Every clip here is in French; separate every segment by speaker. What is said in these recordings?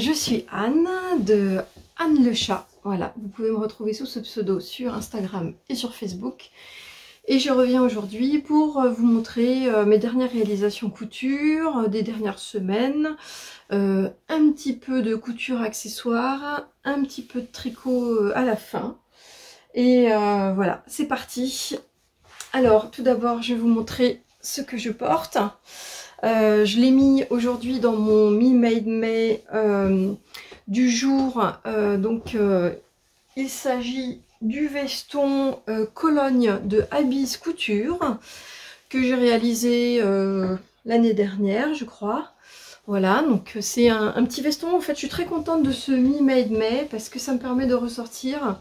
Speaker 1: je suis Anne de Anne le chat. Voilà, vous pouvez me retrouver sous ce pseudo sur Instagram et sur Facebook. Et je reviens aujourd'hui pour vous montrer mes dernières réalisations couture des dernières semaines, un petit peu de couture accessoire, un petit peu de tricot à la fin. Et voilà, c'est parti. Alors, tout d'abord, je vais vous montrer ce que je porte. Je l'ai mis aujourd'hui dans mon Me Made May du jour. Il s'agit du veston Cologne de Abyss Couture que j'ai réalisé l'année dernière, je crois. Voilà, donc c'est un petit veston. En fait, je suis très contente de ce Me Made May parce que ça me permet de ressortir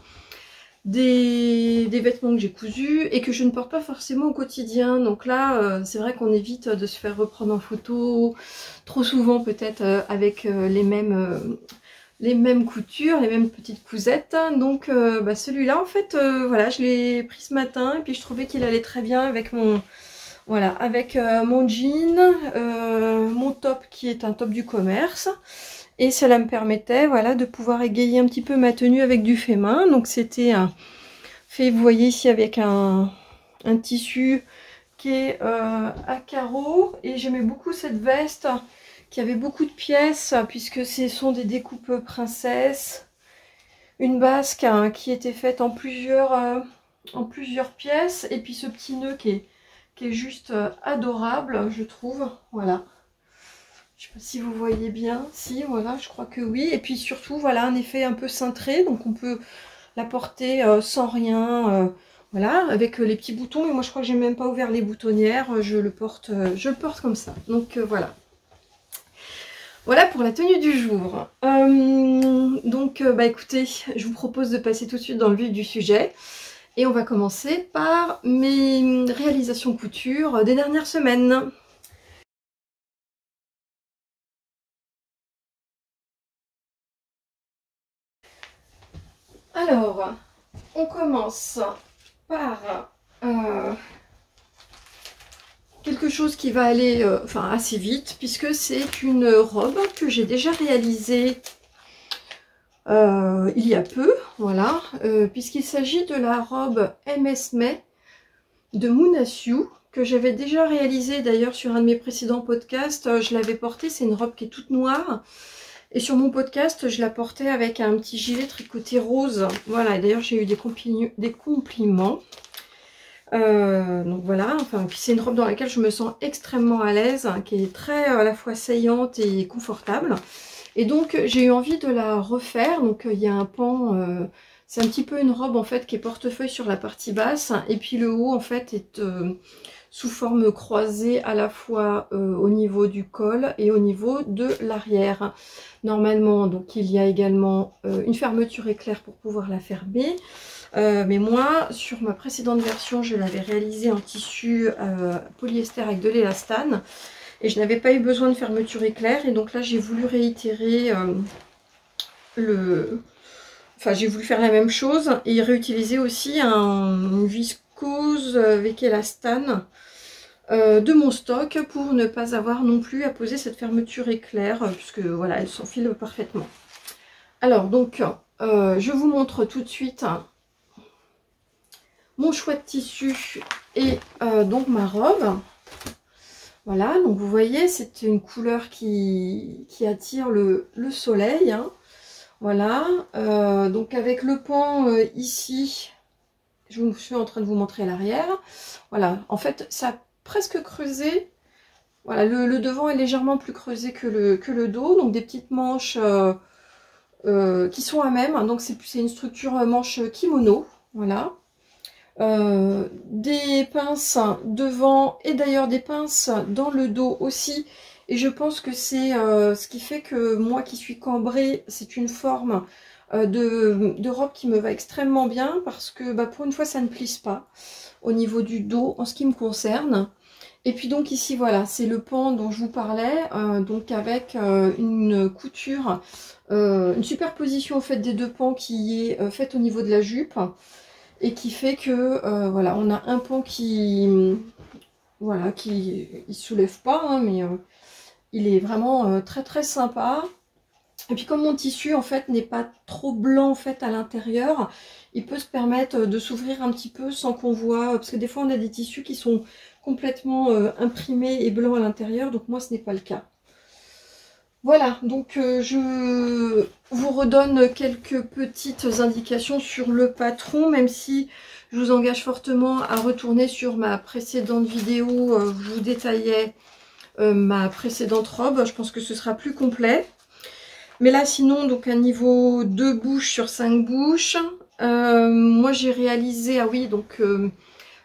Speaker 1: des vêtements que j'ai cousus et que je ne porte pas forcément au quotidien. Donc là, c'est vrai qu'on évite de se faire reprendre en photo trop souvent, peut-être avec les mêmes coutures, les mêmes petites cousettes. Donc celui-là, en fait, voilà, je l'ai pris ce matin et puis je trouvais qu'il allait très bien avec mon, voilà, avec mon jean, mon top qui est un top du commerce. Et cela me permettait, voilà, de pouvoir égayer un petit peu ma tenue avec du fait main. Donc c'était fait, vous voyez ici, avec un tissu qui est à carreaux. Et j'aimais beaucoup cette veste qui avait beaucoup de pièces, puisque ce sont des découpes princesses. Une basque qui était faite en plusieurs pièces. Et puis ce petit nœud qui est juste adorable, je trouve. Voilà. Je ne sais pas si vous voyez bien, si, voilà, je crois que oui. Et puis surtout, voilà, un effet un peu cintré, donc on peut la porter sans rien, voilà, avec les petits boutons. Mais moi, je crois que j'ai même pas ouvert les boutonnières, je le porte comme ça. Donc voilà. Voilà pour la tenue du jour. Écoutez, je vous propose de passer tout de suite dans le vif du sujet. Et on va commencer par mes réalisations couture des dernières semaines. Alors, on commence par quelque chose qui va aller assez vite, puisque c'est une robe que j'ai déjà réalisée il y a peu, voilà, puisqu'il s'agit de la robe MS May de Moonasiu, que j'avais déjà réalisée d'ailleurs sur un de mes précédents podcasts. Je l'avais portée, c'est une robe qui est toute noire. Et sur mon podcast, je la portais avec un petit gilet tricoté rose. Voilà, et d'ailleurs j'ai eu des compliments. Donc voilà, enfin, puis c'est une robe dans laquelle je me sens extrêmement à l'aise, qui est très à la fois saillante et confortable. Et donc j'ai eu envie de la refaire. Donc il y a un pan, c'est un petit peu une robe en fait qui est portefeuille sur la partie basse. Et puis le haut en fait est sous forme croisée à la fois au niveau du col et au niveau de l'arrière. Normalement, donc il y a également une fermeture éclair pour pouvoir la fermer. Mais moi, sur ma précédente version, je l'avais réalisée en tissu polyester avec de l'élastane. Et je n'avais pas eu besoin de fermeture éclair. Et donc là, j'ai voulu réitérer j'ai voulu faire la même chose et réutiliser aussi une viscose avec élastane de mon stock pour ne pas avoir non plus à poser cette fermeture éclair, puisque voilà, elle s'enfile parfaitement. Alors donc, je vous montre tout de suite mon choix de tissu et donc ma robe. Voilà, donc vous voyez, c'est une couleur qui attire le soleil, hein. Voilà, donc avec le pan ici, je suis en train de vous montrer l'arrière. Voilà, en fait, ça a presque creusé. Voilà, le devant est légèrement plus creusé que le dos, donc des petites manches qui sont à même. Donc c'est une structure manche kimono, voilà. Des pinces devant et d'ailleurs des pinces dans le dos aussi. Et je pense que c'est ce qui fait que moi qui suis cambrée, c'est une forme de robe qui me va extrêmement bien parce que pour une fois ça ne plisse pas au niveau du dos en ce qui me concerne. Et puis donc ici voilà, c'est le pan dont je vous parlais, donc avec une couture, une superposition en fait des deux pans qui est faite au niveau de la jupe. Et qui fait que voilà, on a un pan qui voilà, il soulève pas, hein, mais il est vraiment très très sympa. Et puis comme mon tissu en fait n'est pas trop blanc en fait à l'intérieur, il peut se permettre de s'ouvrir un petit peu sans qu'on voit, parce que des fois on a des tissus qui sont complètement imprimés et blancs à l'intérieur, donc moi ce n'est pas le cas. Voilà, donc je vous redonne quelques petites indications sur le patron, même si je vous engage fortement à retourner sur ma précédente vidéo où je vous détaillais ma précédente robe. Je pense que ce sera plus complet. Mais là, sinon, donc un niveau 2 bouches sur 5 bouches. Moi, j'ai réalisé, ah oui, donc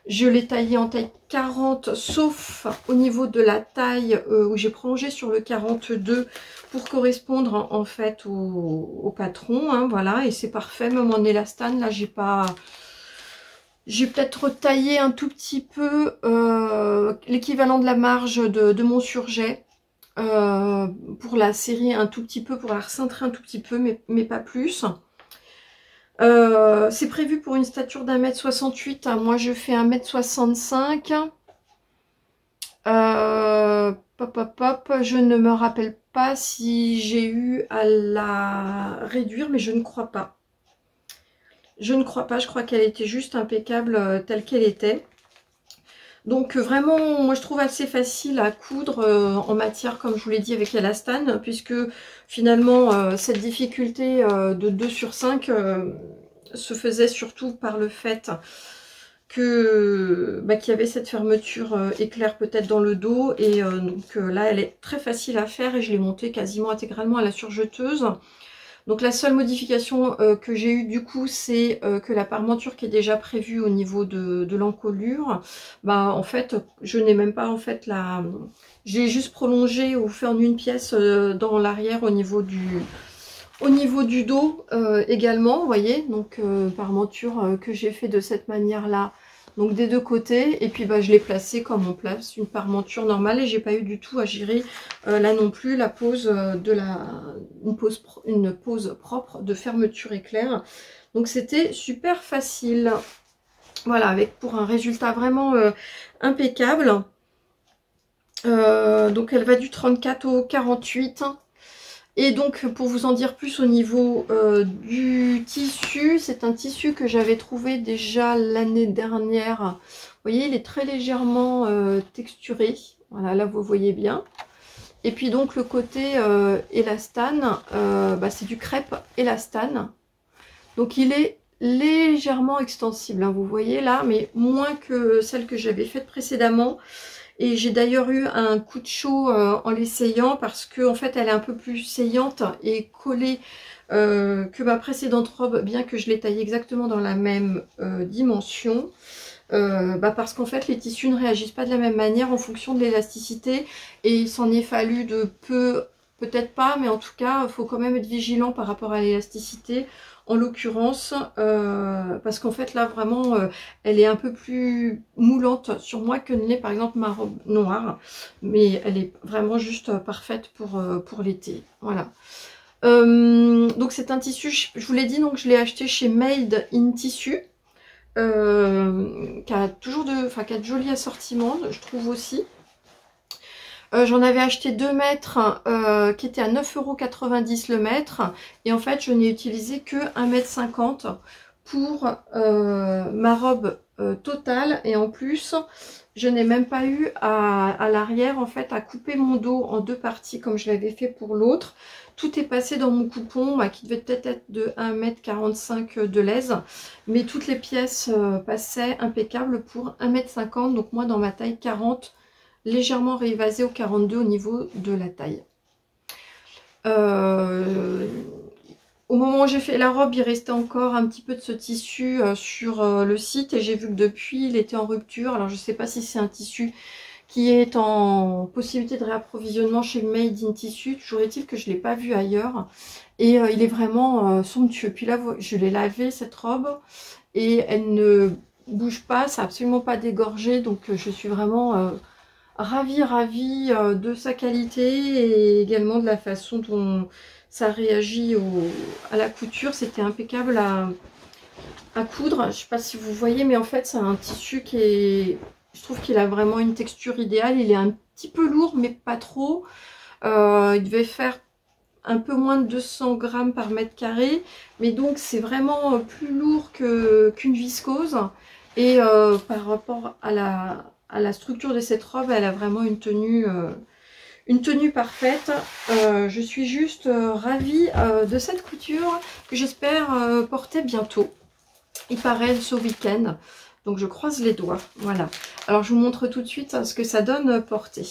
Speaker 1: je l'ai taillé en taille 40, sauf au niveau de la taille où j'ai prolongé sur le 42 pour correspondre en fait au patron. Hein, voilà, et c'est parfait. Même en élastane, là, j'ai peut-être taillé un tout petit peu l'équivalent de la marge de mon surjet. Pour la serrer un tout petit peu, pour la recentrer un tout petit peu, mais pas plus. C'est prévu pour une stature d'1m68, hein. Moi je fais 1m65. Je ne me rappelle pas si j'ai eu à la réduire, mais je ne crois pas. Je ne crois pas, je crois qu'elle était juste impeccable telle qu'elle était. Donc vraiment, moi je trouve assez facile à coudre en matière, comme je vous l'ai dit, avec l'élastane, puisque finalement cette difficulté de 2 sur 5 se faisait surtout par le fait que qu'il y avait cette fermeture éclair peut-être dans le dos, et donc là elle est très facile à faire et je l'ai montée quasiment intégralement à la surjeteuse. Donc la seule modification que j'ai eue du coup, c'est que la parmenture qui est déjà prévue au niveau de l'encolure, en fait je n'ai même pas en fait la... J'ai juste prolongé ou fait en une pièce dans l'arrière au niveau du dos également, vous voyez, donc parmenture que j'ai fait de cette manière là, donc des deux côtés, et puis je l'ai placé comme on place une parmenture normale, et j'ai pas eu du tout à gérer là non plus la pose une pose propre de fermeture éclair. Donc c'était super facile. Voilà, avec pour un résultat vraiment impeccable. Donc elle va du 34 au 48. Et donc pour vous en dire plus au niveau du tissu, c'est un tissu que j'avais trouvé déjà l'année dernière. Vous voyez, il est très légèrement texturé. Voilà, là vous voyez bien. Et puis donc le côté élastane, c'est du crêpe élastane. Donc il est légèrement extensible, hein, vous voyez là, mais moins que celle que j'avais faite précédemment. Et j'ai d'ailleurs eu un coup de chaud en l'essayant, parce que en fait elle est un peu plus saillante et collée que ma précédente robe, bien que je l'ai taillée exactement dans la même dimension. Parce qu'en fait les tissus ne réagissent pas de la même manière en fonction de l'élasticité, et il s'en est fallu de peu, peut-être pas, mais en tout cas il faut quand même être vigilant par rapport à l'élasticité en l'occurrence, parce qu'en fait là vraiment elle est un peu plus moulante sur moi que ne l'est par exemple ma robe noire, mais elle est vraiment juste parfaite pour l'été. Voilà. Donc c'est un tissu, je vous l'ai dit, donc je l'ai acheté chez Made in Tissu. Qui a de jolis assortiments, je trouve aussi. J'en avais acheté 2 mètres qui étaient à 9,90 € le mètre, et en fait je n'ai utilisé que 1,50 m pour ma robe totale, et en plus je n'ai même pas eu à l'arrière en fait à couper mon dos en 2 parties comme je l'avais fait pour l'autre. Tout est passé dans mon coupon qui devait peut-être être de 1,45 m de l'aise, mais toutes les pièces passaient impeccables pour 1,50 m, donc moi dans ma taille 40, légèrement réévasée au 42 au niveau de la taille. Au moment où j'ai fait la robe, il restait encore un petit peu de ce tissu sur le site, et j'ai vu que depuis il était en rupture. Alors je ne sais pas si c'est un tissu qui est en possibilité de réapprovisionnement chez Made in Tissu. Toujours est-il que je ne l'ai pas vu ailleurs. Et il est vraiment somptueux. Puis là, je l'ai lavé cette robe et elle ne bouge pas, ça n'a absolument pas dégorgé. Donc je suis vraiment ravie de sa qualité, et également de la façon dont ça réagit à la couture. C'était impeccable à coudre. Je ne sais pas si vous voyez, mais en fait c'est un tissu qui est... Je trouve qu'il a vraiment une texture idéale. Il est un petit peu lourd, mais pas trop. Il devait faire un peu moins de 200 grammes par mètre carré, mais donc c'est vraiment plus lourd qu'une viscose. Et par rapport à la structure de cette robe, elle a vraiment une tenue parfaite. Je suis juste ravie de cette couture que j'espère porter bientôt. Il paraît ce week-end, donc je croise les doigts. Voilà. Alors je vous montre tout de suite ce que ça donne porter.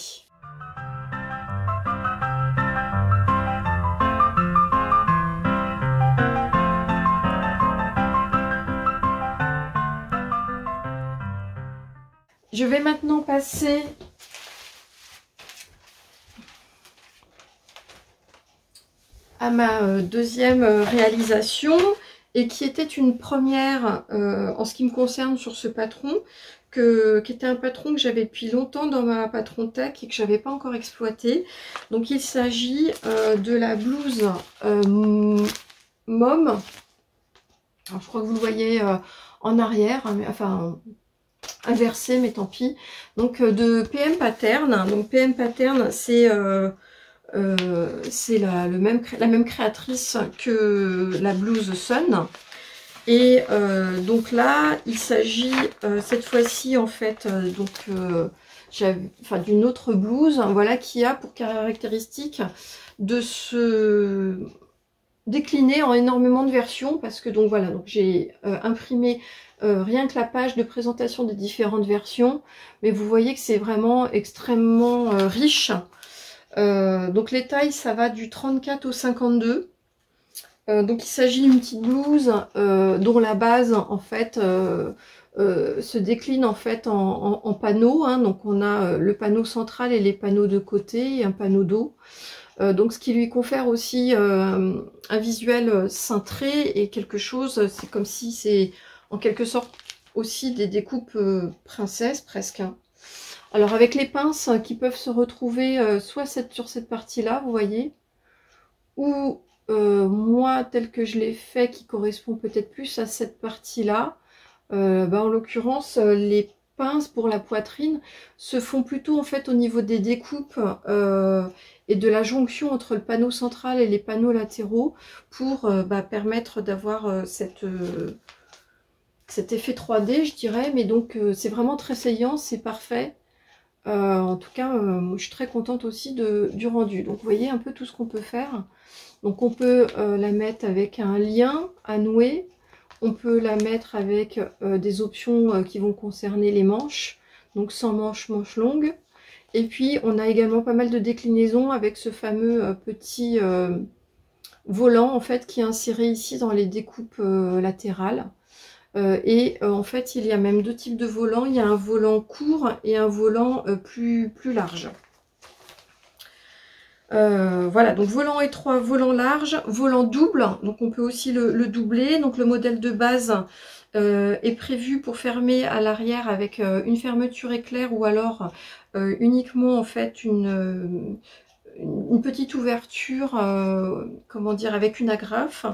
Speaker 1: Je vais maintenant passer à ma deuxième réalisation, et qui était une première en ce qui me concerne sur ce patron, qui était un patron que j'avais depuis longtemps dans ma patron tech et que j'avais pas encore exploité. Donc il s'agit de la blouse Mom. Alors, je crois que vous le voyez en arrière, hein, mais, enfin inversé, mais tant pis. Donc de PM Pattern. Donc PM Pattern, c'est la même créatrice que la blouse Sun. Et donc là, il s'agit cette fois-ci en fait d'une autre blouse, voilà, qui a pour caractéristique de se décliner en énormément de versions, parce que donc voilà, donc j'ai imprimé rien que la page de présentation des différentes versions, mais vous voyez que c'est vraiment extrêmement riche. Donc les tailles, ça va du 34 au 52. Donc il s'agit d'une petite blouse dont la base en fait se décline en fait en panneaux, hein. Donc on a le panneau central et les panneaux de côté et un panneau dos. Donc ce qui lui confère aussi un visuel cintré et quelque chose, c'est comme si c'est en quelque sorte aussi des découpes princesses presque, hein. Alors avec les pinces qui peuvent se retrouver soit sur cette partie-là, vous voyez, ou moi tel que je l'ai fait qui correspond peut-être plus à cette partie-là. En l'occurrence, les pinces pour la poitrine se font plutôt en fait au niveau des découpes et de la jonction entre le panneau central et les panneaux latéraux pour permettre d'avoir cet effet 3D, je dirais. Mais donc c'est vraiment très saillant, c'est parfait. En tout cas, je suis très contente aussi du rendu. Donc vous voyez un peu tout ce qu'on peut faire. Donc on peut la mettre avec un lien à nouer. On peut la mettre avec des options qui vont concerner les manches. Donc sans manches, manches longues. Et puis on a également pas mal de déclinaisons avec ce fameux petit volant en fait qui est inséré ici dans les découpes latérales. En fait il y a même deux types de volants. Il y a un volant court et un volant plus large. Voilà, donc volant étroit, volant large, volant double, donc on peut aussi le doubler. Donc le modèle de base est prévu pour fermer à l'arrière avec une fermeture éclair, ou alors uniquement en fait une petite ouverture, comment dire, avec une agrafe.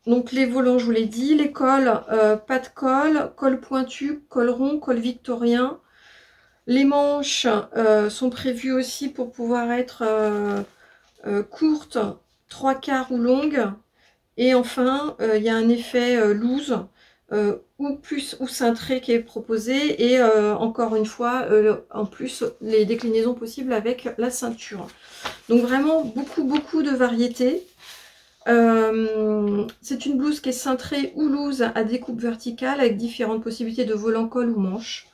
Speaker 1: Donc les volants, je vous l'ai dit, les cols, pas de colle, col pointu, col rond, col victorien. Les manches sont prévues aussi pour pouvoir être courtes, 3/4 ou longues. Et enfin, il y a un effet loose ou cintré qui est proposé. Et encore une fois, en plus, les déclinaisons possibles avec la ceinture. Donc vraiment beaucoup de variétés. C'est une blouse qui est cintrée ou loose à découpe verticale avec différentes possibilités de volant, col ou manche.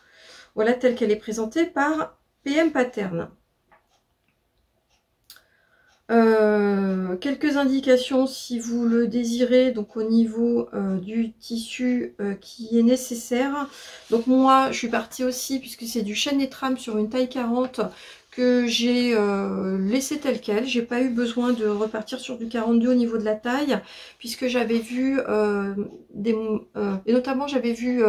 Speaker 1: Voilà telle qu'elle est présentée par PM Pattern. Quelques indications si vous le désirez, donc au niveau du tissu qui est nécessaire. Donc moi je suis partie aussi, puisque c'est du chêne et trame sur une taille 40 que j'ai laissé tel quel. J'ai pas eu besoin de repartir sur du 42 au niveau de la taille, puisque j'avais vu et notamment j'avais vu,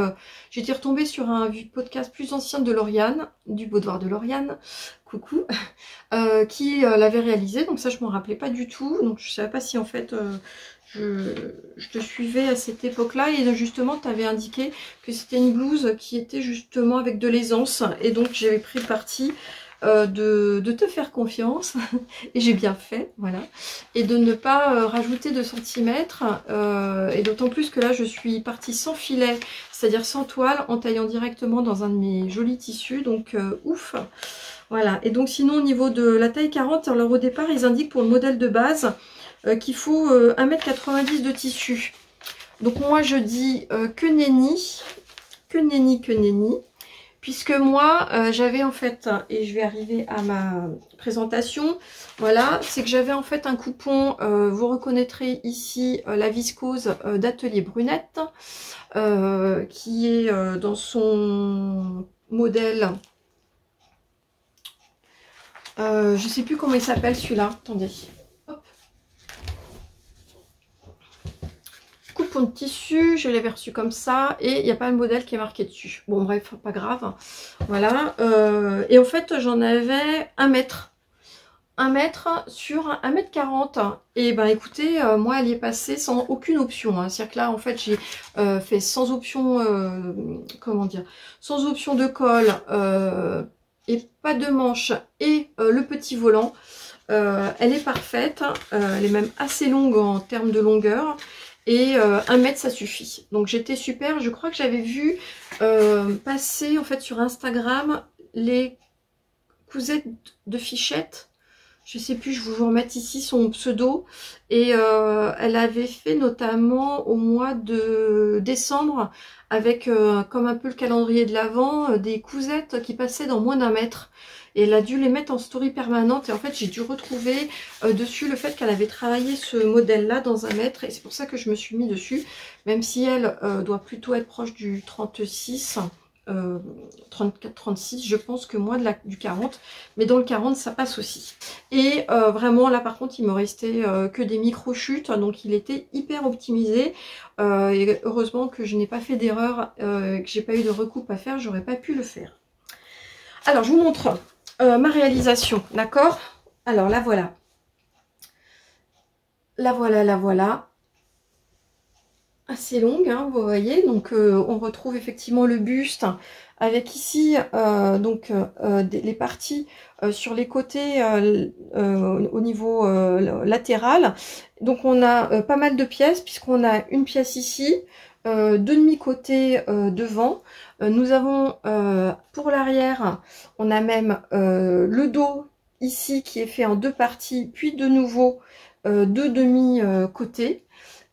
Speaker 1: j'étais retombée sur un podcast plus ancien de Lauriane, du Boudoir de Lauriane, coucou, qui l'avait réalisé. Donc ça je m'en rappelais pas du tout, donc je savais pas si en fait je te suivais à cette époque-là, et justement tu avais indiqué que c'était une blouse qui était justement avec de l'aisance, et donc j'avais pris le parti de te faire confiance, et j'ai bien fait, voilà, et de ne pas rajouter de centimètres, et d'autant plus que là je suis partie sans filet, c'est-à-dire sans toile, en taillant directement dans un de mes jolis tissus, donc ouf. Voilà, et donc sinon au niveau de la taille 40, alors au départ ils indiquent pour le modèle de base qu'il faut 1,90 m de tissu. Donc moi je dis que nenni, que nenni, que nenni. Puisque moi, j'avais en fait, et je vais arriver à ma présentation, voilà, c'est que j'avais en fait un coupon, vous reconnaîtrez ici la viscose d'Atelier Brunette, qui est dans son modèle, je ne sais plus comment il s'appelle celui-là, attendez. Coupon de tissu, je l'avais reçu comme ça, et il n'y a pas le modèle qui est marqué dessus. Bon bref, pas grave. Voilà, et en fait j'en avais 1 mètre. 1 mètre sur 1,40 m. Et ben écoutez, moi elle y est passée sans aucune option. Hein. C'est-à-dire que là en fait j'ai fait sans option, comment dire, sans option de col, et pas de manche, et le petit volant. Elle est parfaite, elle est même assez longue en termes de longueur. Et 1 mètre ça suffit. Donc j'étais super. Je crois que j'avais vu passer en fait sur Instagram les cousettes de Fichette. Je sais plus, je vous remets ici son pseudo. Et elle avait fait notamment au mois de décembre avec comme un peu le calendrier de l'Avent, des cousettes qui passaient dans moins d'1 mètre. Et elle a dû les mettre en story permanente. Et en fait, j'ai dû retrouver dessus le fait qu'elle avait travaillé ce modèle-là dans 1 mètre. Et c'est pour ça que je me suis mis dessus. Même si elle doit plutôt être proche du 36, 34-36. Je pense que moi du 40. Mais dans le 40, ça passe aussi. Et vraiment, là par contre, il me restait que des micro-chutes. Donc, il était hyper optimisé. Et heureusement que je n'ai pas fait d'erreur, que j'ai pas eu de recoupe à faire. J'aurais pas pu le faire. Alors, je vous montre ma réalisation, d'accord? Alors, la voilà. La voilà, la voilà. Assez longue, hein, vous voyez. Donc, on retrouve effectivement le buste avec ici, les parties sur les côtés au niveau latéral. Donc, on a pas mal de pièces puisqu'on a une pièce ici, 2 demi-côtés devant. Nous avons pour l'arrière, on a même le dos ici qui est fait en 2 parties, puis de nouveau 2 demi-côtés.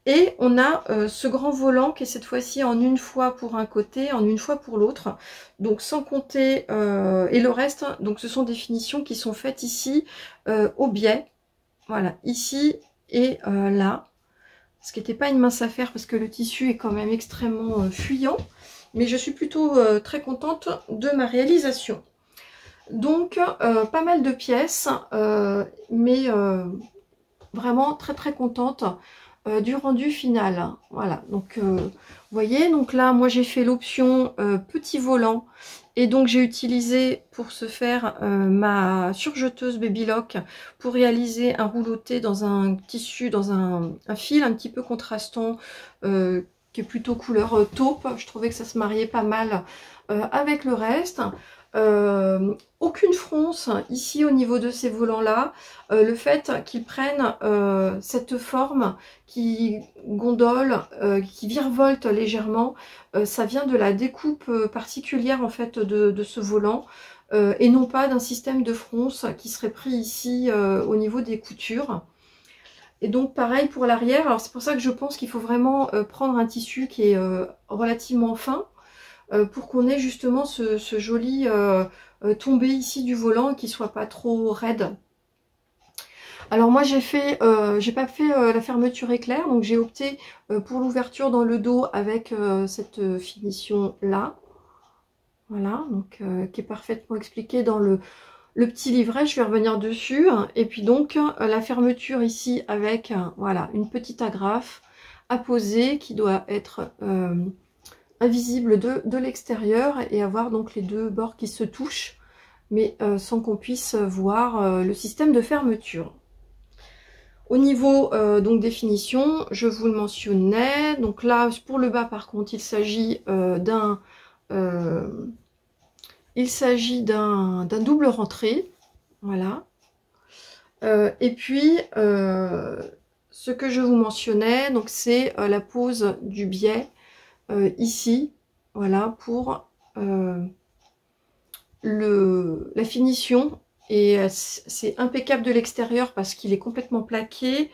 Speaker 1: Et on a ce grand volant qui est cette fois-ci en 1 fois pour un côté, en 1 fois pour l'autre. Donc sans compter, et le reste, donc ce sont des finitions qui sont faites ici au biais. Voilà, ici et là. Ce qui n'était pas une mince affaire parce que le tissu est quand même extrêmement fuyant. Mais je suis plutôt très contente de ma réalisation. Donc, pas mal de pièces, mais vraiment très très contente du rendu final. Voilà, donc vous voyez, donc là, moi j'ai fait l'option petit volant. Et donc j'ai utilisé pour ce faire ma surjeteuse Baby Lock pour réaliser un rouleauté dans un tissu, dans un fil un petit peu contrastant, qui est plutôt couleur taupe. Je trouvais que ça se mariait pas mal avec le reste. Aucune fronce ici au niveau de ces volants là. Le fait qu'ils prennent cette forme qui gondole, qui virevolte légèrement, ça vient de la découpe particulière en fait de ce volant, et non pas d'un système de fronce qui serait pris ici au niveau des coutures. Et donc pareil pour l'arrière. Alors c'est pour ça que je pense qu'il faut vraiment prendre un tissu qui est relativement fin, pour qu'on ait justement ce joli tombé ici du volant qui soit pas trop raide. Alors moi j'ai pas fait la fermeture éclair, donc j'ai opté pour l'ouverture dans le dos avec cette finition là. Voilà, donc qui est parfaitement expliqué dans le petit livret, je vais revenir dessus. Et puis donc la fermeture ici avec voilà, une petite agrafe à poser qui doit être invisible de l'extérieur et avoir donc les 2 bords qui se touchent, mais sans qu'on puisse voir le système de fermeture. Au niveau donc des finitions, je vous le mentionnais, donc là pour le bas par contre il s'agit d'un Il s'agit d'un double rentré, voilà. Et puis, ce que je vous mentionnais, donc c'est la pose du biais ici, voilà, pour la finition. Et c'est impeccable de l'extérieur parce qu'il est complètement plaqué.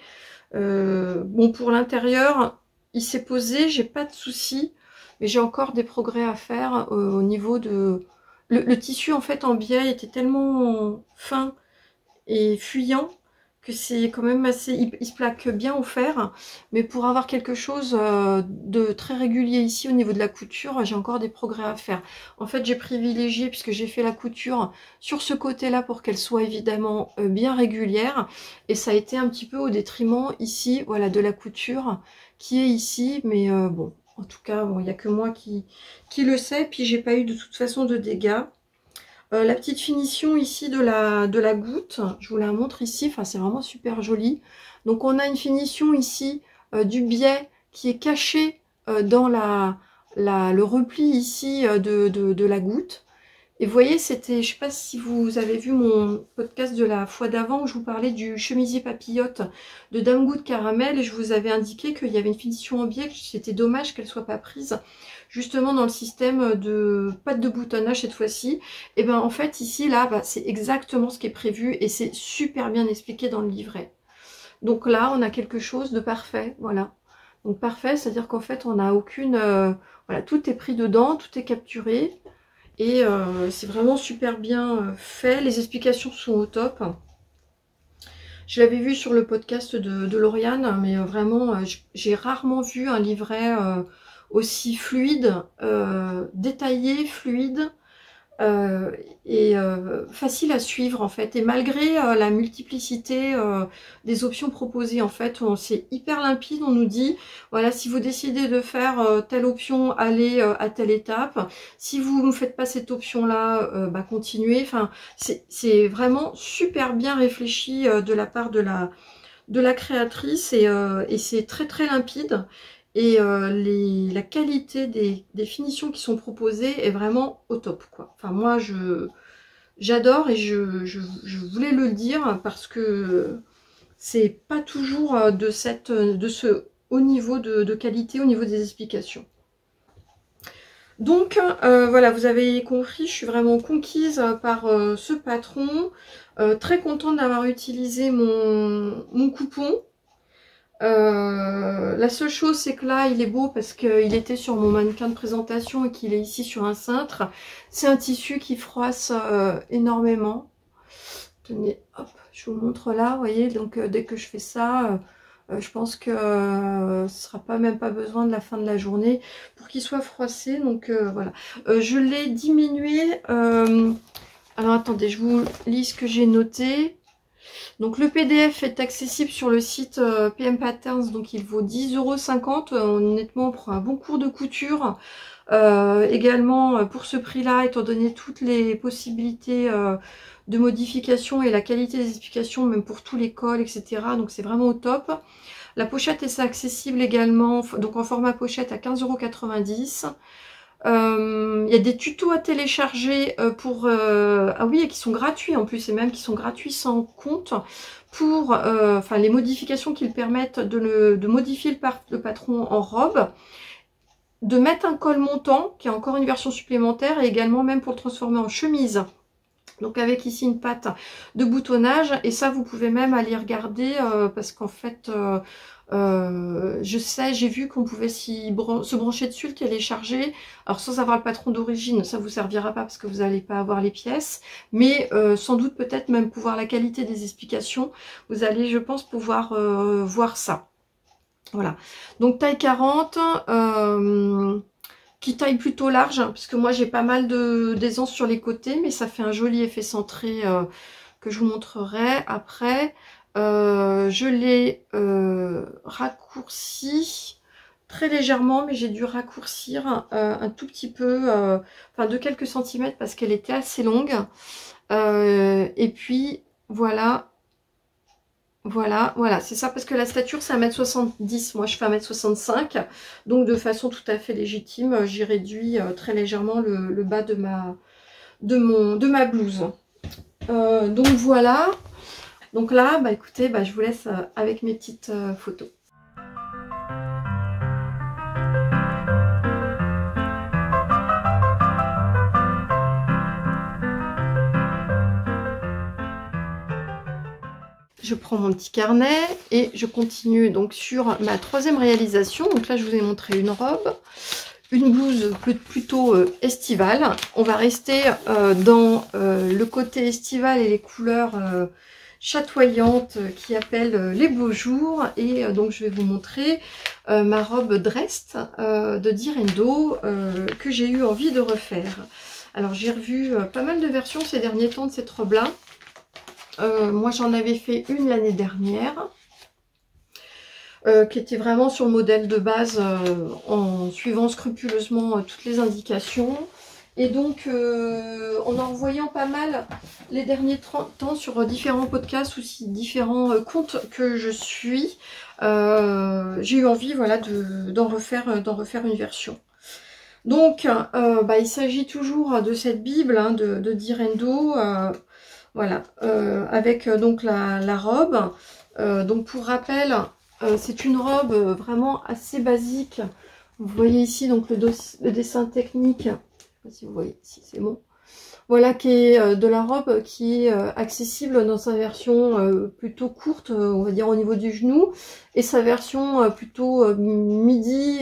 Speaker 1: Bon, pour l'intérieur, il s'est posé, j'ai pas de soucis, mais j'ai encore des progrès à faire au niveau de... Le tissu, en fait, en biais était tellement fin et fuyant que c'est quand même assez... Il se plaque bien au fer, mais pour avoir quelque chose de très régulier ici au niveau de la couture, j'ai encore des progrès à faire. En fait, j'ai privilégié, puisque j'ai fait la couture sur ce côté-là pour qu'elle soit évidemment bien régulière, et ça a été un petit peu au détriment ici, voilà, de la couture qui est ici, mais bon, en tout cas, bon, il n'y a que moi qui le sais, puis j'ai pas eu de toute façon de dégâts. La petite finition ici de la goutte, je vous la montre ici, enfin c'est vraiment super joli. Donc on a une finition ici du biais qui est caché dans le repli ici de la goutte. Et vous voyez, c'était, je sais pas si vous avez vu mon podcast de la fois d'avant où je vous parlais du chemisier papillote de Dame Goutte Caramel et je vous avais indiqué qu'il y avait une finition en biais, que c'était dommage qu'elle soit pas prise justement dans le système de patte de boutonnage cette fois-ci. Et ben en fait ici là, bah, c'est exactement ce qui est prévu et c'est super bien expliqué dans le livret. Donc là, on a quelque chose de parfait, voilà. Donc parfait, c'est-à-dire qu'en fait, on n'a aucune... voilà, tout est pris dedans, tout est capturé. Et c'est vraiment super bien fait. Les explications sont au top. Je l'avais vu sur le podcast de Lauriane, mais vraiment, j'ai rarement vu un livret aussi fluide, détaillé, fluide. Et facile à suivre en fait, et malgré la multiplicité des options proposées en fait, c'est hyper limpide. On nous dit voilà, si vous décidez de faire telle option, allez à telle étape, si vous ne faites pas cette option là, bah, continuez. Enfin, c'est vraiment super bien réfléchi de la part de la créatrice, et c'est très très limpide. Et la qualité des finitions qui sont proposées est vraiment au top, quoi. Enfin, moi, j'adore, et je voulais le dire parce que c'est pas toujours de ce haut niveau de qualité au niveau des explications. Donc, voilà, vous avez compris, je suis vraiment conquise par ce patron. Très contente d'avoir utilisé mon coupon. La seule chose, c'est que là, il est beau parce qu'il était sur mon mannequin de présentation et qu'il est ici sur un cintre. C'est un tissu qui froisse énormément. Tenez, hop, je vous montre là, vous voyez, donc dès que je fais ça, je pense que ce sera même pas besoin de la fin de la journée pour qu'il soit froissé. Donc voilà, je l'ai diminué. Alors attendez, je vous lis ce que j'ai noté. Donc le PDF est accessible sur le site PM Patterns, donc il vaut 10,50 €. Honnêtement, on prend un bon cours de couture. Également, pour ce prix-là, étant donné toutes les possibilités de modification et la qualité des explications, même pour tous les cols, etc. Donc c'est vraiment au top. La pochette est accessible également, donc en format pochette à 15,90 €. Il y a des tutos à télécharger pour... ah oui, et qui sont gratuits en plus, et même qui sont gratuits sans compte, pour enfin, les modifications qu'ils permettent de modifier le patron en robe, de mettre un col montant, qui est encore une version supplémentaire, et également même pour le transformer en chemise. Donc avec ici une patte de boutonnage, et ça vous pouvez même aller regarder parce qu'en fait... je sais, j'ai vu qu'on pouvait se brancher dessus, le télécharger. Alors sans avoir le patron d'origine, ça vous servira pas parce que vous n'allez pas avoir les pièces. Mais sans doute peut-être même pouvoir la qualité des explications. Vous allez, je pense, pouvoir voir ça. Voilà. Donc taille 40, qui taille plutôt large, puisque moi j'ai pas mal d'aisance sur les côtés, mais ça fait un joli effet centré que je vous montrerai après. Je l'ai raccourci très légèrement, mais j'ai dû raccourcir un tout petit peu, enfin de quelques centimètres parce qu'elle était assez longue. Et puis voilà, voilà, c'est ça, parce que la stature c'est 1,70 m, moi je fais 1,65 m, donc de façon tout à fait légitime, j'ai réduit très légèrement le bas de de ma blouse. Donc voilà. Donc là, bah écoutez, bah, je vous laisse avec mes petites photos. Je prends mon petit carnet et je continue donc sur ma troisième réalisation. Donc là, je vous ai montré une robe, une blouse plutôt estivale. On va rester dans le côté estival et les couleurs chatoyantes qui appellent les beaux jours. Et donc, je vais vous montrer ma robe Drest de Direndo que j'ai eu envie de refaire. Alors, j'ai revu pas mal de versions ces derniers temps de cette robe-là. Moi j'en avais fait une l'année dernière qui était vraiment sur le modèle de base en suivant scrupuleusement toutes les indications, et donc en voyant pas mal les derniers temps sur différents podcasts ou si différents comptes que je suis, j'ai eu envie voilà d'en refaire une version. Donc bah, il s'agit toujours de cette Bible hein, de Direndo. Voilà, avec donc la robe. Donc pour rappel, c'est une robe vraiment assez basique. Vous voyez ici donc le dessin technique. Je ne sais pas si vous voyez, si c'est bon. Voilà, qui est de la robe qui est accessible dans sa version plutôt courte, on va dire au niveau du genou, et sa version plutôt midi,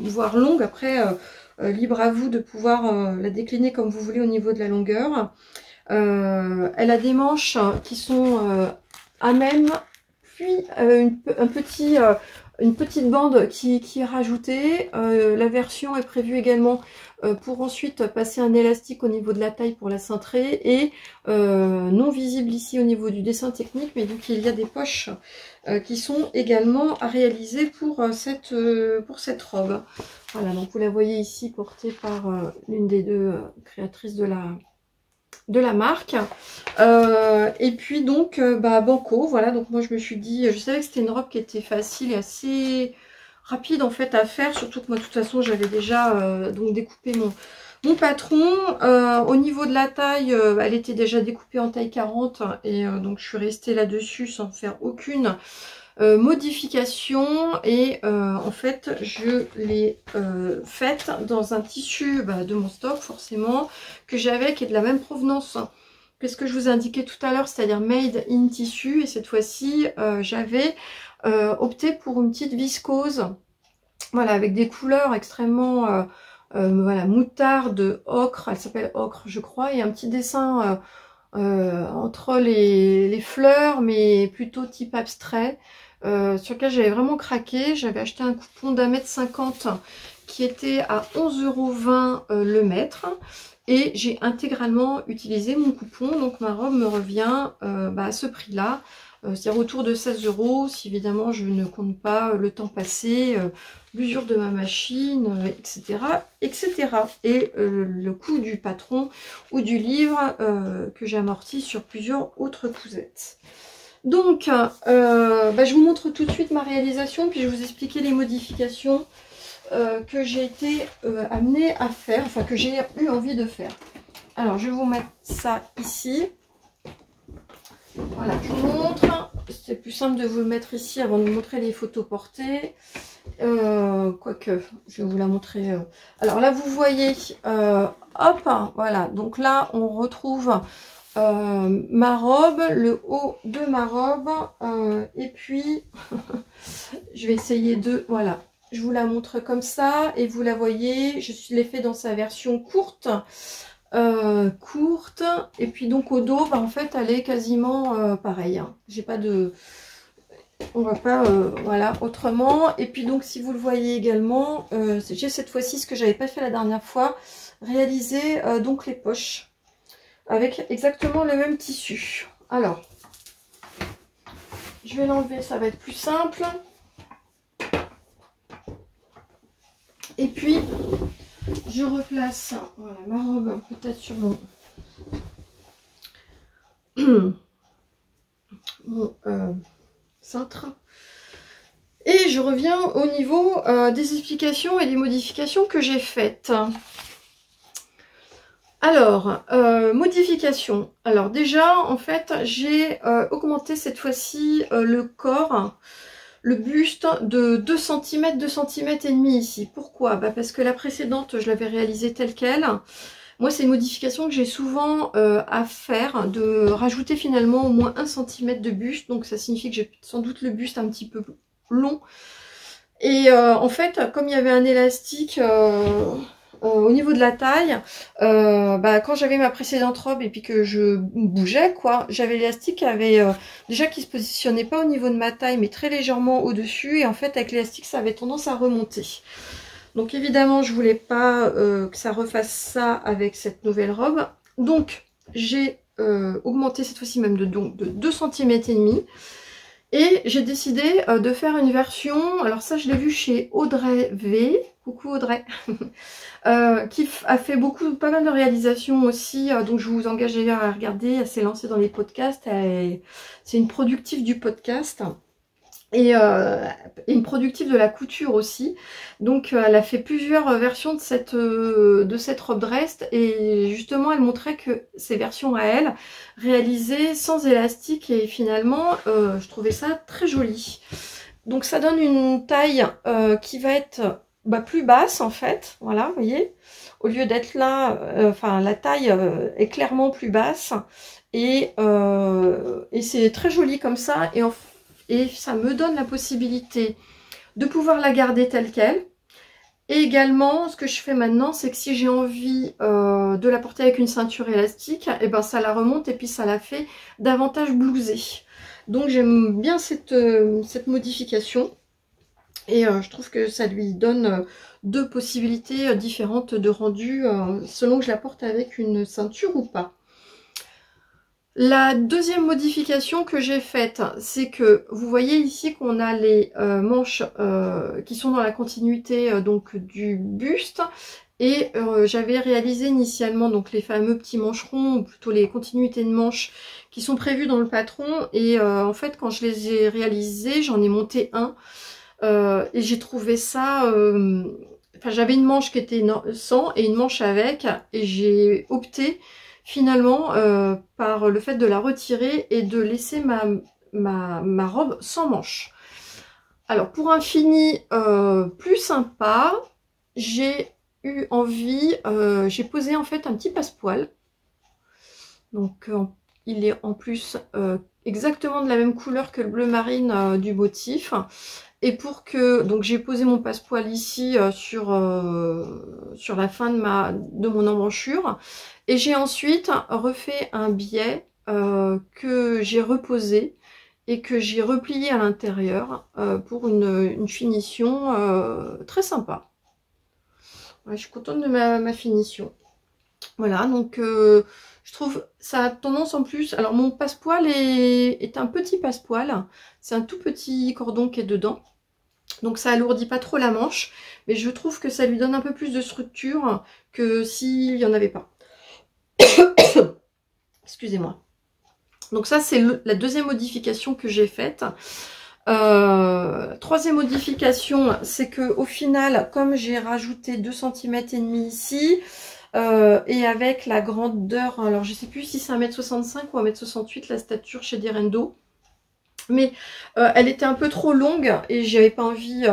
Speaker 1: voire longue. Après, libre à vous de pouvoir la décliner comme vous voulez au niveau de la longueur. Elle a des manches qui sont à même, puis une petite bande qui est rajoutée. La version est prévue également pour ensuite passer un élastique au niveau de la taille pour la cintrer, et non visible ici au niveau du dessin technique, mais donc il y a des poches qui sont également à réaliser pour cette robe. Voilà, donc vous la voyez ici portée par l'une des deux créatrices de la marque. Et puis donc bah banco, voilà, donc moi je me suis dit, je savais que c'était une robe qui était facile et assez rapide en fait à faire, surtout que moi de toute façon j'avais déjà donc découpé mon patron. Au niveau de la taille, elle était déjà découpée en taille 40, et donc je suis restée là-dessus sans faire aucune modification, et en fait je l'ai faite dans un tissu de mon stock forcément que j'avais, qui est de la même provenance que ce que je vous indiquais tout à l'heure, c'est-à-dire made in tissu, et cette fois-ci j'avais opté pour une petite viscose, voilà, avec des couleurs extrêmement voilà, moutarde, ocre, elle s'appelle ocre je crois, et un petit dessin entre les fleurs, mais plutôt type abstrait, sur lequel j'avais vraiment craqué. J'avais acheté un coupon d'1,50 m qui était à 11,20 € le mètre, et j'ai intégralement utilisé mon coupon, donc ma robe me revient à ce prix là, c'est-à-dire autour de 16 €, si évidemment je ne compte pas le temps passé, l'usure de ma machine, etc. etc. Et le coût du patron ou du livre que j'ai amorti sur plusieurs autres cousettes. Donc je vous montre tout de suite ma réalisation, puis je vais vous expliquer les modifications que j'ai été amenée à faire, enfin que j'ai eu envie de faire. Alors je vais vous mettre ça ici. Voilà, je vous montre. C'est plus simple de vous le mettre ici avant de vous montrer les photos portées. Quoique, je vais vous la montrer. Alors là, vous voyez, hop, voilà. Donc là, on retrouve ma robe, le haut de ma robe. Et puis, je vais essayer de... Voilà, je vous la montre comme ça. Et vous la voyez, je l'ai fait dans sa version courte. Et puis donc au dos en fait elle est quasiment pareil, hein. J'ai pas de, on va pas voilà autrement. Et puis donc si vous le voyez également, j'ai cette fois-ci, ce que j'avais pas fait la dernière fois, réalisé donc les poches avec exactement le même tissu. Alors je vais l'enlever, ça va être plus simple. Et puis je replace voilà, ma robe peut-être sur mon cintre. Et je reviens au niveau des explications et des modifications que j'ai faites. Alors, modification. Alors déjà, en fait, j'ai augmenté cette fois-ci le corps, le buste de 2 cm, 2 cm et demi ici. Pourquoi? Bah parce que la précédente, je l'avais réalisée telle quelle. Moi, c'est une modification que j'ai souvent à faire, de rajouter finalement au moins 1 cm de buste. Donc ça signifie que j'ai sans doute le buste un petit peu long. Et en fait, comme il y avait un élastique au niveau de la taille, bah, quand j'avais ma précédente robe et puis que je bougeais, quoi, j'avais l'élastique qui avait déjà qui se positionnait pas au niveau de ma taille, mais très légèrement au-dessus. Et en fait, avec l'élastique, ça avait tendance à remonter. Donc évidemment, je voulais pas que ça refasse ça avec cette nouvelle robe. Donc, j'ai augmenté cette fois-ci même de 2 cm et demi. Et j'ai décidé de faire une version, alors ça je l'ai vu chez Audrey V, coucou Audrey, qui a fait pas mal de réalisations aussi, donc je vous engage d'ailleurs à regarder, elle s'est lancée dans les podcasts, c'est une productive du podcast. Et une productive de la couture aussi. Donc elle a fait plusieurs versions de cette robe dress et justement elle montrait que ces versions à elle réalisées sans élastique et finalement je trouvais ça très joli. Donc ça donne une taille qui va être plus basse en fait, voilà, vous voyez, au lieu d'être là, enfin la taille est clairement plus basse et c'est très joli comme ça et ça me donne la possibilité de pouvoir la garder telle qu'elle. Et également, ce que je fais maintenant, c'est que si j'ai envie de la porter avec une ceinture élastique, et ben ça la remonte et puis ça la fait davantage blouser. Donc j'aime bien cette modification. Et je trouve que ça lui donne deux possibilités différentes de rendu selon que je la porte avec une ceinture ou pas. La deuxième modification que j'ai faite, c'est que vous voyez ici qu'on a les manches qui sont dans la continuité donc du buste et j'avais réalisé initialement donc les fameux petits mancherons ou plutôt les continuités de manches qui sont prévues dans le patron et en fait quand je les ai réalisés, j'en ai monté un et j'ai trouvé ça enfin j'avais une manche qui était sans et une manche avec et j'ai opté finalement par le fait de la retirer et de laisser ma robe sans manche. Alors pour un fini plus sympa, j'ai eu envie, j'ai posé en fait un petit passepoil. Donc il est en plus exactement de la même couleur que le bleu marine du motif. Et pour que, donc j'ai posé mon passepoil ici sur la fin de mon emmanchure. Et j'ai ensuite refait un biais que j'ai reposé et que j'ai replié à l'intérieur pour une finition très sympa. Ouais, je suis contente de ma finition. Voilà, donc je trouve ça a tendance en plus. Alors mon passepoil est un petit passepoil. C'est un tout petit cordon qui est dedans. Donc ça alourdit pas trop la manche. Mais je trouve que ça lui donne un peu plus de structure que s'il n'y en avait pas. Excusez-moi. Donc ça c'est la deuxième modification que j'ai faite. Troisième modification, c'est que au final, comme j'ai rajouté 2 cm et demi ici, et avec la grandeur, alors je sais plus si c'est 1m65 ou 1m68 la stature chez Derendo, mais elle était un peu trop longue et j'avais pas envie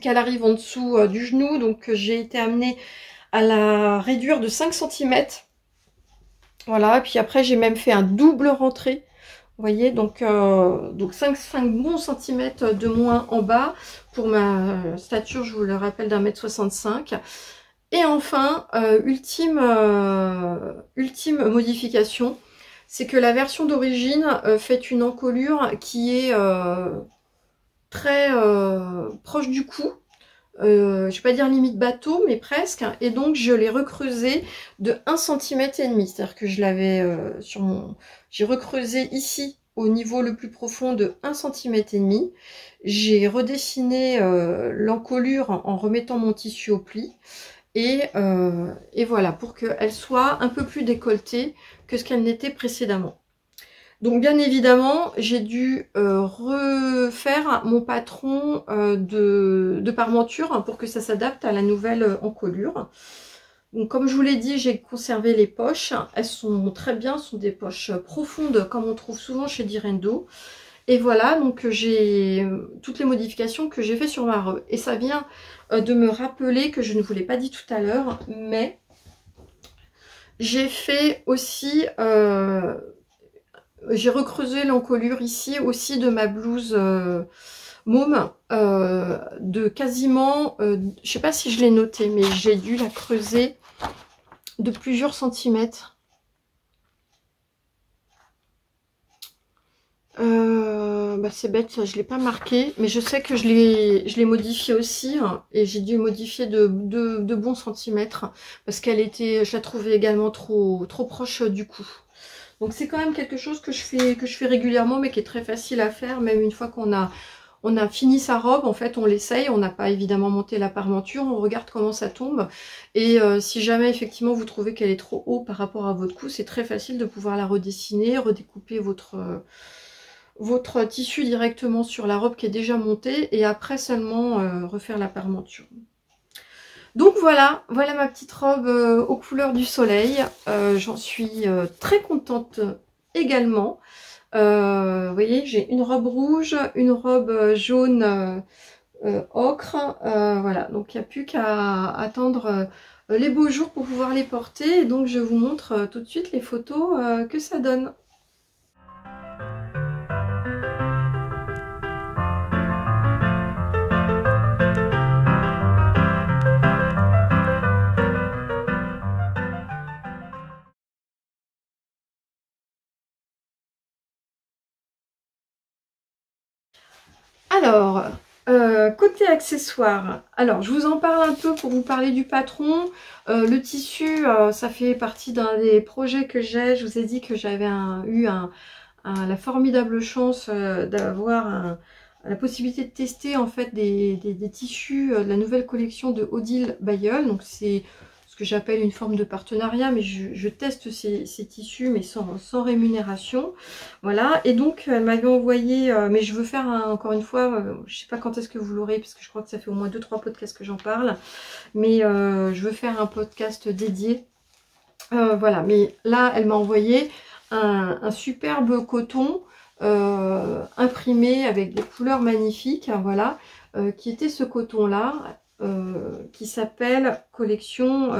Speaker 1: qu'elle arrive en dessous du genou, donc j'ai été amenée à la réduire de 5 cm. Voilà, et puis après j'ai même fait un double rentré. Vous voyez, donc 5 bons centimètres de moins en bas pour ma stature, je vous le rappelle, d'1m65. Et enfin, ultime modification, c'est que la version d'origine fait une encolure qui est très proche du cou. Je vais pas dire limite bateau, mais presque. Et donc, je l'ai recreusé de 1 cm et demi. C'est-à-dire que je l'avais j'ai recreusé ici au niveau le plus profond de 1 cm et demi. J'ai redessiné l'encolure en remettant mon tissu au pli. Et voilà, pour qu'elle soit un peu plus décolletée que ce qu'elle n'était précédemment. Donc bien évidemment, j'ai dû refaire mon patron de parmenture pour que ça s'adapte à la nouvelle encolure. Donc, comme je vous l'ai dit, j'ai conservé les poches. Elles sont très bien, ce sont des poches profondes comme on trouve souvent chez Direndo. Et voilà, donc j'ai toutes les modifications que j'ai fait sur ma robe. Et ça vient de me rappeler que je ne vous l'ai pas dit tout à l'heure, mais j'ai fait aussi, j'ai recreusé l'encolure ici aussi de ma blouse môme, de quasiment, je sais pas si je l'ai noté, mais j'ai dû la creuser de plusieurs centimètres. Bah c'est bête, ça, je l'ai pas marqué, mais je sais que je l'ai modifié aussi, hein, et j'ai dû modifier de bons centimètres parce qu'elle était, je la trouvais également trop proche du cou. Donc c'est quand même quelque chose que je fais régulièrement, mais qui est très facile à faire, même une fois qu'on a fini sa robe. En fait, on l'essaye, on n'a pas évidemment monté la parmenture, on regarde comment ça tombe, et si jamais effectivement vous trouvez qu'elle est trop haut par rapport à votre cou, c'est très facile de pouvoir la redessiner, redécouper votre tissu directement sur la robe qui est déjà montée, et après seulement refaire la parmenture. Donc voilà ma petite robe aux couleurs du soleil. J'en suis très contente également. Vous voyez, j'ai une robe rouge, une robe jaune ocre. Voilà, donc il n'y a plus qu'à attendre les beaux jours pour pouvoir les porter. Et donc je vous montre tout de suite les photos que ça donne. Alors, côté accessoires, alors je vous en parle un peu pour vous parler du patron. Le tissu, ça fait partie d'un des projets que j'ai. Je vous ai dit que j'avais eu la formidable chance d'avoir la possibilité de tester en fait des tissus de la nouvelle collection de Odile Bailleul. Donc c'est ce que j'appelle une forme de partenariat, mais je teste ces tissus mais sans rémunération. Voilà, et donc elle m'avait envoyé, mais je veux faire encore une fois, je sais pas quand est-ce que vous l'aurez, parce que je crois que ça fait au moins 2-3 podcasts que j'en parle, mais je veux faire un podcast dédié. Voilà, mais là elle m'a envoyé un superbe coton imprimé avec des couleurs magnifiques, hein, voilà, qui était ce coton là, qui s'appelle collection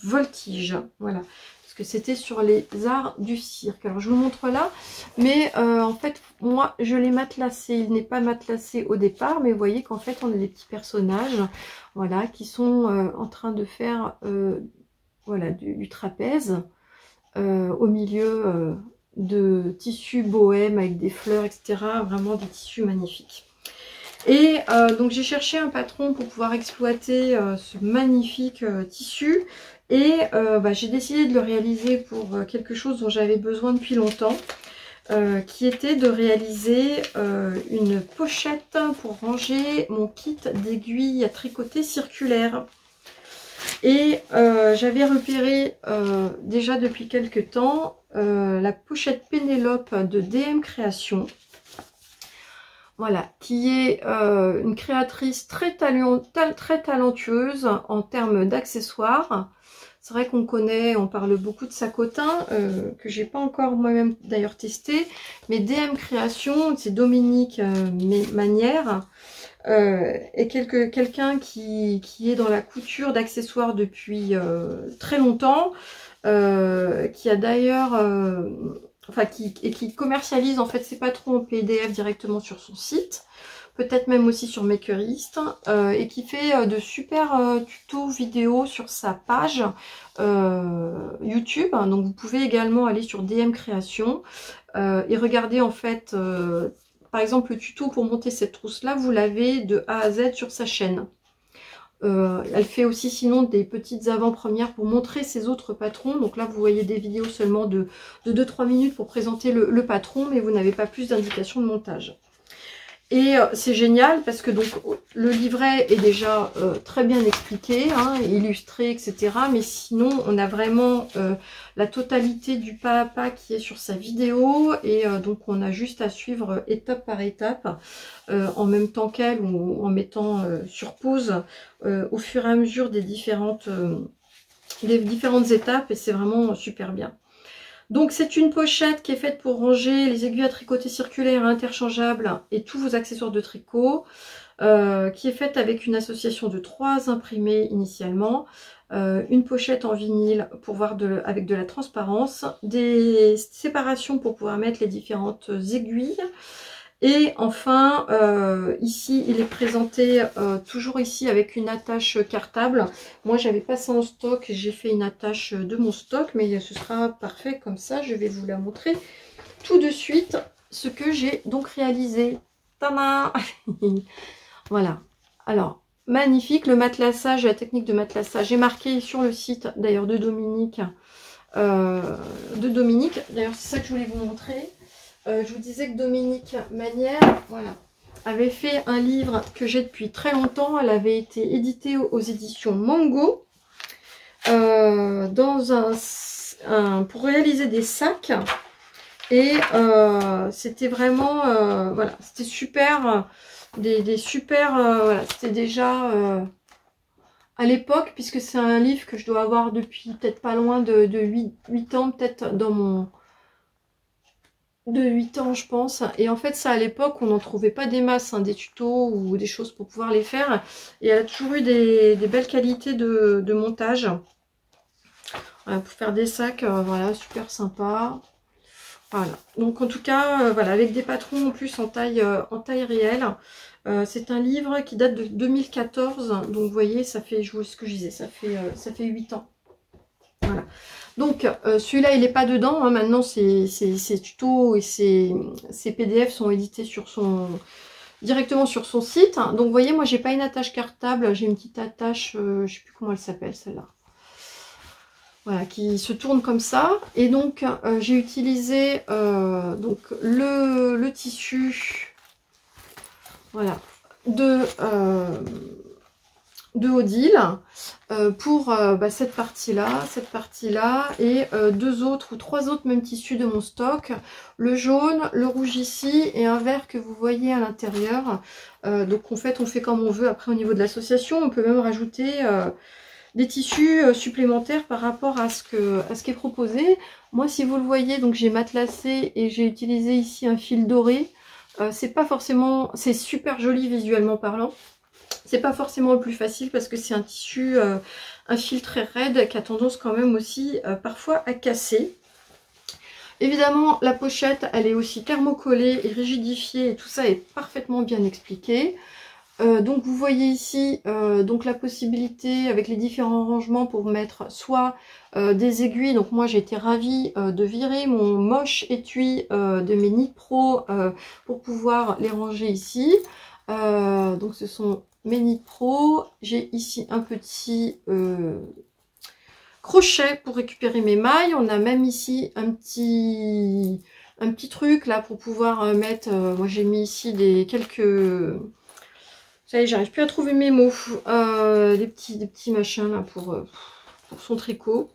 Speaker 1: Voltige, voilà, parce que c'était sur les arts du cirque. Alors je vous montre là, mais en fait moi je l'ai matelassé, il n'est pas matelassé au départ, mais vous voyez qu'en fait on a des petits personnages, voilà, qui sont en train de faire voilà, du trapèze au milieu de tissus bohème avec des fleurs, etc. Vraiment des tissus magnifiques. Et donc j'ai cherché un patron pour pouvoir exploiter ce magnifique tissu, et j'ai décidé de le réaliser pour quelque chose dont j'avais besoin depuis longtemps, qui était de réaliser une pochette pour ranger mon kit d'aiguilles à tricoter circulaire. Et j'avais repéré déjà depuis quelques temps la pochette Pénélope de DM Création. Voilà, qui est une créatrice très talentueuse en termes d'accessoires. C'est vrai qu'on connaît, on parle beaucoup de Sacotin, que j'ai pas encore moi-même d'ailleurs testé. Mais DM Création, c'est Dominique Manière. Et quelqu'un qui est dans la couture d'accessoires depuis très longtemps, qui a d'ailleurs, enfin qui commercialise en fait ses patrons en PDF directement sur son site, peut-être même aussi sur Makerist, et qui fait de super tutos vidéo sur sa page YouTube. Donc vous pouvez également aller sur DM Création et regarder en fait par exemple, le tuto pour monter cette trousse-là, vous l'avez de A à Z sur sa chaîne. Elle fait aussi sinon des petites avant-premières pour montrer ses autres patrons. Donc là, vous voyez des vidéos seulement de 2-3 minutes pour présenter le patron, mais vous n'avez pas plus d'indications de montage. Et c'est génial parce que donc le livret est déjà très bien expliqué, hein, illustré, etc. Mais sinon, on a vraiment la totalité du pas à pas qui est sur sa vidéo. Et donc, on a juste à suivre étape par étape, en même temps qu'elle, ou en mettant sur pause au fur et à mesure des différentes les différentes étapes et c'est vraiment super bien. Donc c'est une pochette qui est faite pour ranger les aiguilles à tricoter circulaires interchangeables et tous vos accessoires de tricot, qui est faite avec une association de 3 imprimés initialement, une pochette en vinyle pour voir avec de la transparence, des séparations pour pouvoir mettre les différentes aiguilles. Et enfin, ici, il est présenté toujours ici avec une attache cartable. Moi, j'avais pas ça en stock, j'ai fait une attache de mon stock, mais ce sera parfait comme ça. Je vais vous la montrer tout de suite, ce que j'ai donc réalisé. Tada. Voilà. Alors, magnifique, le matelassage, la technique de matelassage. J'ai marqué sur le site, d'ailleurs, de Dominique. D'ailleurs, c'est ça que je voulais vous montrer. Je vous disais que Dominique Manière, voilà, avait fait un livre que j'ai depuis très longtemps. Elle avait été éditée aux éditions Mango pour réaliser des sacs. Et c'était vraiment, voilà, c'était super, des super, voilà, c'était déjà à l'époque, puisque c'est un livre que je dois avoir depuis peut-être pas loin de 8 ans, peut-être dans mon... de 8 ans je pense, et en fait ça à l'époque on n'en trouvait pas des masses, hein, des tutos ou des choses pour pouvoir les faire, et elle a toujours eu des belles qualités de montage. Voilà, pour faire des sacs, voilà, super sympa. Voilà, donc en tout cas, voilà, avec des patrons en plus en taille réelle. C'est un livre qui date de 2014, donc vous voyez, ça fait, je vois ce que je disais, ça fait 8 ans. Voilà. Donc celui-là il n'est pas dedans, hein. Maintenant ces tutos et ces PDF sont édités directement sur son site. Donc vous voyez, moi j'ai pas une attache cartable, j'ai une petite attache, je sais plus comment elle s'appelle celle-là. Voilà, qui se tourne comme ça. Et donc j'ai utilisé donc le tissu, voilà, de Odile pour cette partie-là et 2 autres ou 3 autres même tissus de mon stock, le jaune, le rouge ici et un vert que vous voyez à l'intérieur. Donc en fait on fait comme on veut. Après au niveau de l'association on peut même rajouter des tissus supplémentaires par rapport à ce qui est proposé. Moi si vous le voyez, donc j'ai matelassé et j'ai utilisé ici un fil doré. C'est pas forcément, c'est super joli visuellement parlant. C'est pas forcément le plus facile parce que c'est un tissu, un fil très raide qui a tendance quand même aussi parfois à casser. Évidemment, la pochette, elle est aussi thermocollée et rigidifiée et tout ça est parfaitement bien expliqué. Donc vous voyez ici donc la possibilité avec les différents rangements pour mettre soit des aiguilles. Donc moi j'ai été ravie de virer mon moche étui de mes Knit Pro pour pouvoir les ranger ici. Donc ce sont mes Knit Pro. J'ai ici un petit crochet pour récupérer mes mailles. On a même ici un petit truc là pour pouvoir mettre, moi j'ai mis ici quelques... Ça y est, j'arrive plus à trouver mes mots. Des petits machins là pour son tricot.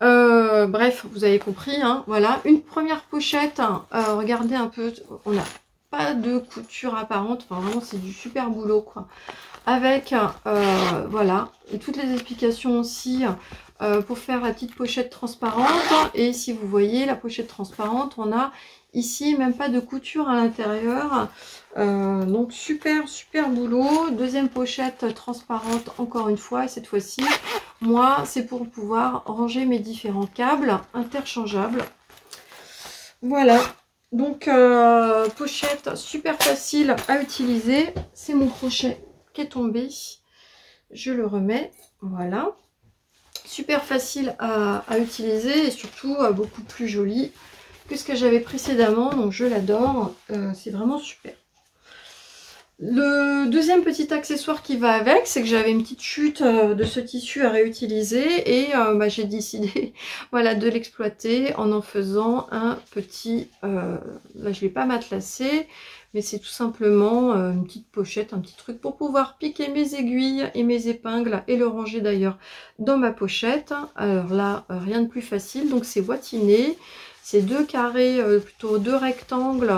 Speaker 1: Bref, vous avez compris, hein, voilà. Une première pochette, regardez un peu, on n'a pas de couture apparente, enfin vraiment c'est du super boulot quoi. Avec, voilà, et toutes les explications aussi pour faire la petite pochette transparente. Et si vous voyez la pochette transparente, on a ici même pas de couture à l'intérieur. Donc super boulot. Deuxième pochette transparente encore une fois, et cette fois-ci moi c'est pour pouvoir ranger mes différents câbles interchangeables. Voilà, donc pochette super facile à utiliser. C'est mon crochet qui est tombé, je le remets, voilà, super facile à utiliser et surtout beaucoup plus joli que ce que j'avais précédemment, donc je l'adore, c'est vraiment super. Le deuxième petit accessoire qui va avec, c'est que j'avais une petite chute de ce tissu à réutiliser et j'ai décidé voilà, de l'exploiter en faisant un petit, là je ne l'ai pas matelassé, mais c'est tout simplement une petite pochette, un petit truc pour pouvoir piquer mes aiguilles et mes épingles et le ranger d'ailleurs dans ma pochette. Alors là, rien de plus facile, donc c'est boîtiné. C'est deux carrés, plutôt deux rectangles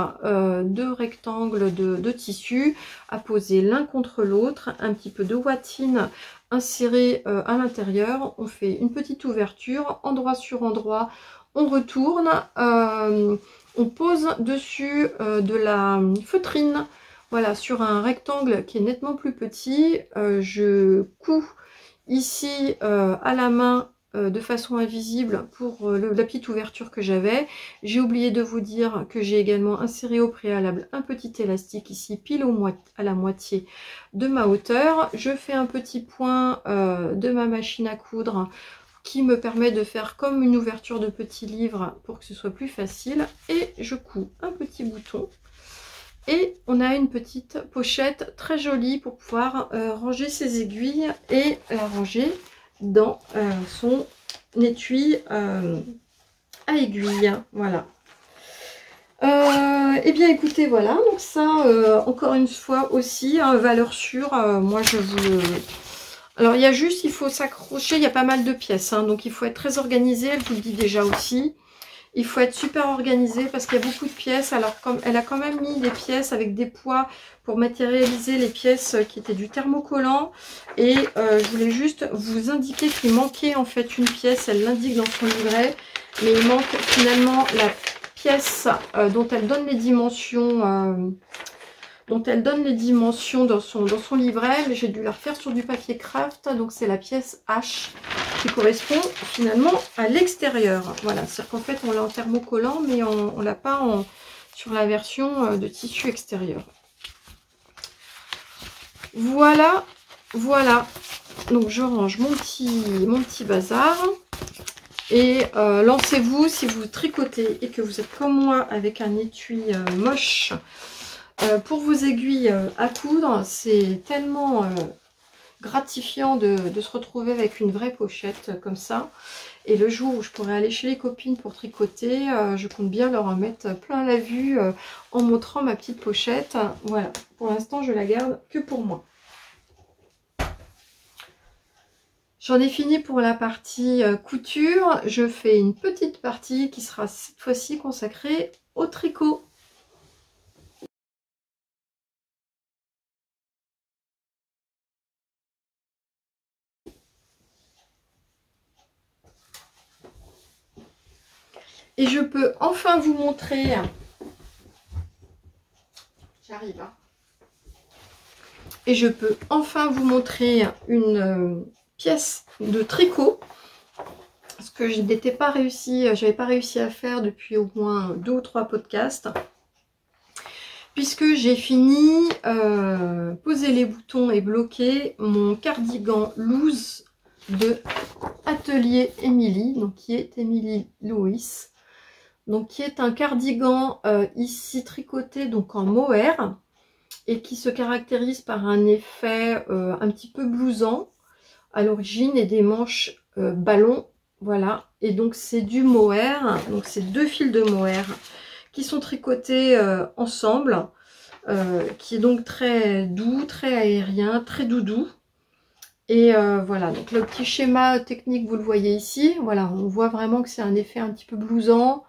Speaker 1: de tissu à poser l'un contre l'autre, un petit peu de watine inséré à l'intérieur. On fait une petite ouverture, endroit sur endroit, on retourne, on pose dessus de la feutrine, voilà, sur un rectangle qui est nettement plus petit. Je couds ici à la main de façon invisible pour la petite ouverture que j'avais. J'ai oublié de vous dire que j'ai également inséré au préalable un petit élastique ici pile à la moitié de ma hauteur. Je fais un petit point de ma machine à coudre qui me permet de faire comme une ouverture de petit livre pour que ce soit plus facile, et je couds un petit bouton et on a une petite pochette très jolie pour pouvoir ranger ses aiguilles et la ranger dans son étui à aiguille. Voilà. Et bien écoutez, voilà, donc ça encore une fois aussi, hein, valeur sûre, moi je vous le... Alors il y a juste, il faut s'accrocher, il y a pas mal de pièces, hein, donc il faut être très organisé, elle vous le dit déjà aussi. Il faut être super organisé parce qu'il y a beaucoup de pièces. Alors comme elle a quand même mis des pièces avec des poids pour matérialiser les pièces qui étaient du thermocollant. Et je voulais juste vous indiquer qu'il manquait en fait une pièce. Elle l'indique dans son livret. Mais il manque finalement la pièce dont elle donne les dimensions. Dans son livret, mais j'ai dû la refaire sur du papier craft, donc c'est la pièce H qui correspond finalement à l'extérieur. Voilà, c'est-à-dire qu'en fait on l'a en thermocollant, mais on l'a pas sur la version de tissu extérieur. Voilà, voilà. Donc je range mon petit bazar. Et lancez-vous si vous tricotez et que vous êtes comme moi avec un étui moche. Pour vos aiguilles à coudre, c'est tellement gratifiant de se retrouver avec une vraie pochette comme ça. Et le jour où je pourrai aller chez les copines pour tricoter, je compte bien leur en mettre plein la vue en montrant ma petite pochette. Voilà, pour l'instant je la garde que pour moi. J'en ai fini pour la partie couture. Je fais une petite partie qui sera cette fois-ci consacrée au tricot. Et je peux enfin vous montrer, j'arrive, hein. Et je peux enfin vous montrer une pièce de tricot, ce que je n'étais pas réussi, j'avais pas réussi à faire depuis au moins 2 ou 3 podcasts, puisque j'ai fini poser les boutons et bloquer mon cardigan loose de Atelier Émilie, donc qui est Émilie Louis. Donc qui est un cardigan ici tricoté donc en mohair et qui se caractérise par un effet un petit peu blousant à l'origine et des manches ballon, voilà. Et donc c'est du mohair, donc c'est 2 fils de mohair qui sont tricotés ensemble, qui est donc très doux, très aérien, très doudou. Et voilà, donc le petit schéma technique vous le voyez ici, voilà, on voit vraiment que c'est un effet un petit peu blousant.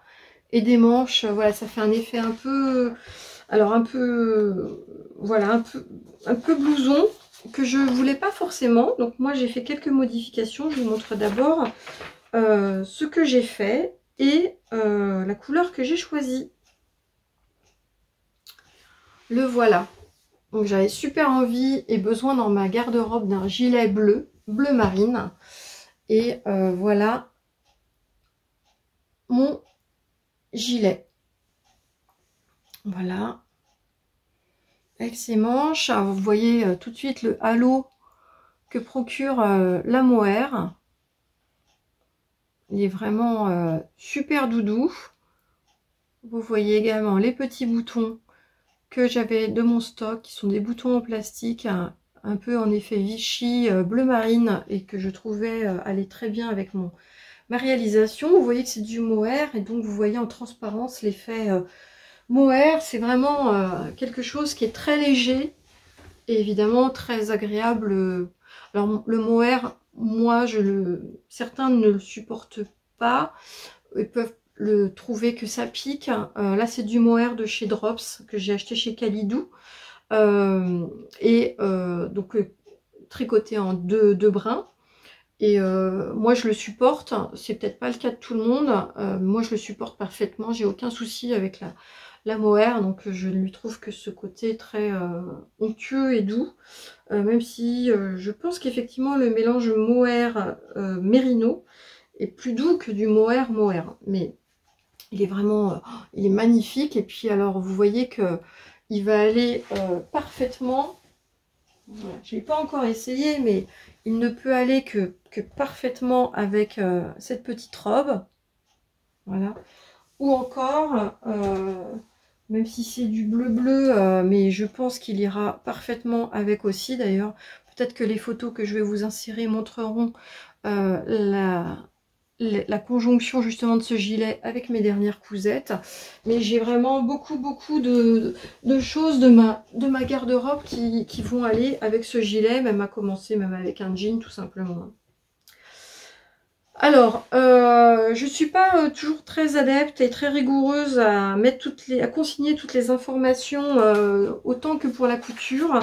Speaker 1: Et des manches, voilà, ça fait un effet un peu, alors un peu, voilà, un peu blouson, que je voulais pas forcément. Donc moi j'ai fait quelques modifications, je vous montre d'abord ce que j'ai fait et la couleur que j'ai choisie. Le voilà. Donc j'avais super envie et besoin dans ma garde-robe d'un gilet bleu marine. Et voilà mon gilet. Voilà, avec ses manches. Alors, vous voyez tout de suite le halo que procure la mohair. Il est vraiment super doudou. Vous voyez également les petits boutons que j'avais de mon stock, qui sont des boutons en plastique, un peu en effet Vichy bleu marine, et que je trouvais aller très bien avec ma réalisation. Vous voyez que c'est du mohair, et donc vous voyez en transparence l'effet mohair. C'est vraiment quelque chose qui est très léger et évidemment très agréable. Alors le mohair, moi certains ne le supportent pas, ils peuvent trouver que ça pique. Là c'est du mohair de chez Drops que j'ai acheté chez Kalidou. Donc tricoté en deux brins. Et moi je le supporte, c'est peut-être pas le cas de tout le monde, moi je le supporte parfaitement, j'ai aucun souci avec la mohair, donc je lui trouve que ce côté très onctueux et doux, même si je pense qu'effectivement le mélange mohair mérino est plus doux que du mohair, mais il est vraiment, il est magnifique. Et puis alors vous voyez que il va aller parfaitement, voilà, je l'ai pas encore essayé, mais il ne peut aller que parfaitement avec cette petite robe, voilà, ou encore même si c'est du bleu mais je pense qu'il ira parfaitement avec aussi. D'ailleurs peut-être que les photos que je vais vous insérer montreront la conjonction justement de ce gilet avec mes dernières cousettes. Mais j'ai vraiment beaucoup de choses de ma garde-robe qui vont aller avec ce gilet, même à commencer même avec un jean tout simplement. Alors, je suis pas toujours très adepte et très rigoureuse à mettre à consigner toutes les informations autant que pour la couture.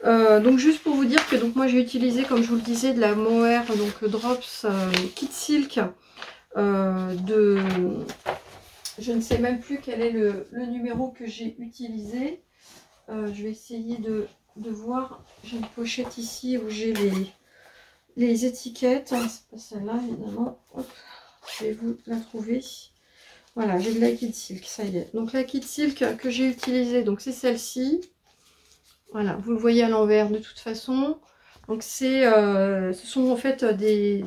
Speaker 1: Donc juste pour vous dire que donc moi j'ai utilisé, comme je vous le disais, de la mohair, donc Drops Kit Silk je ne sais même plus quel est le numéro que j'ai utilisé. Je vais essayer de voir. J'ai une pochette ici où j'ai les étiquettes. C'est pas celle-là évidemment. Hop, je vais vous la trouver. Voilà, j'ai de la Kit Silk, ça y est. Donc la Kit Silk que j'ai utilisée, donc c'est celle-ci. Voilà, vous le voyez à l'envers de toute façon. Donc ce sont en fait des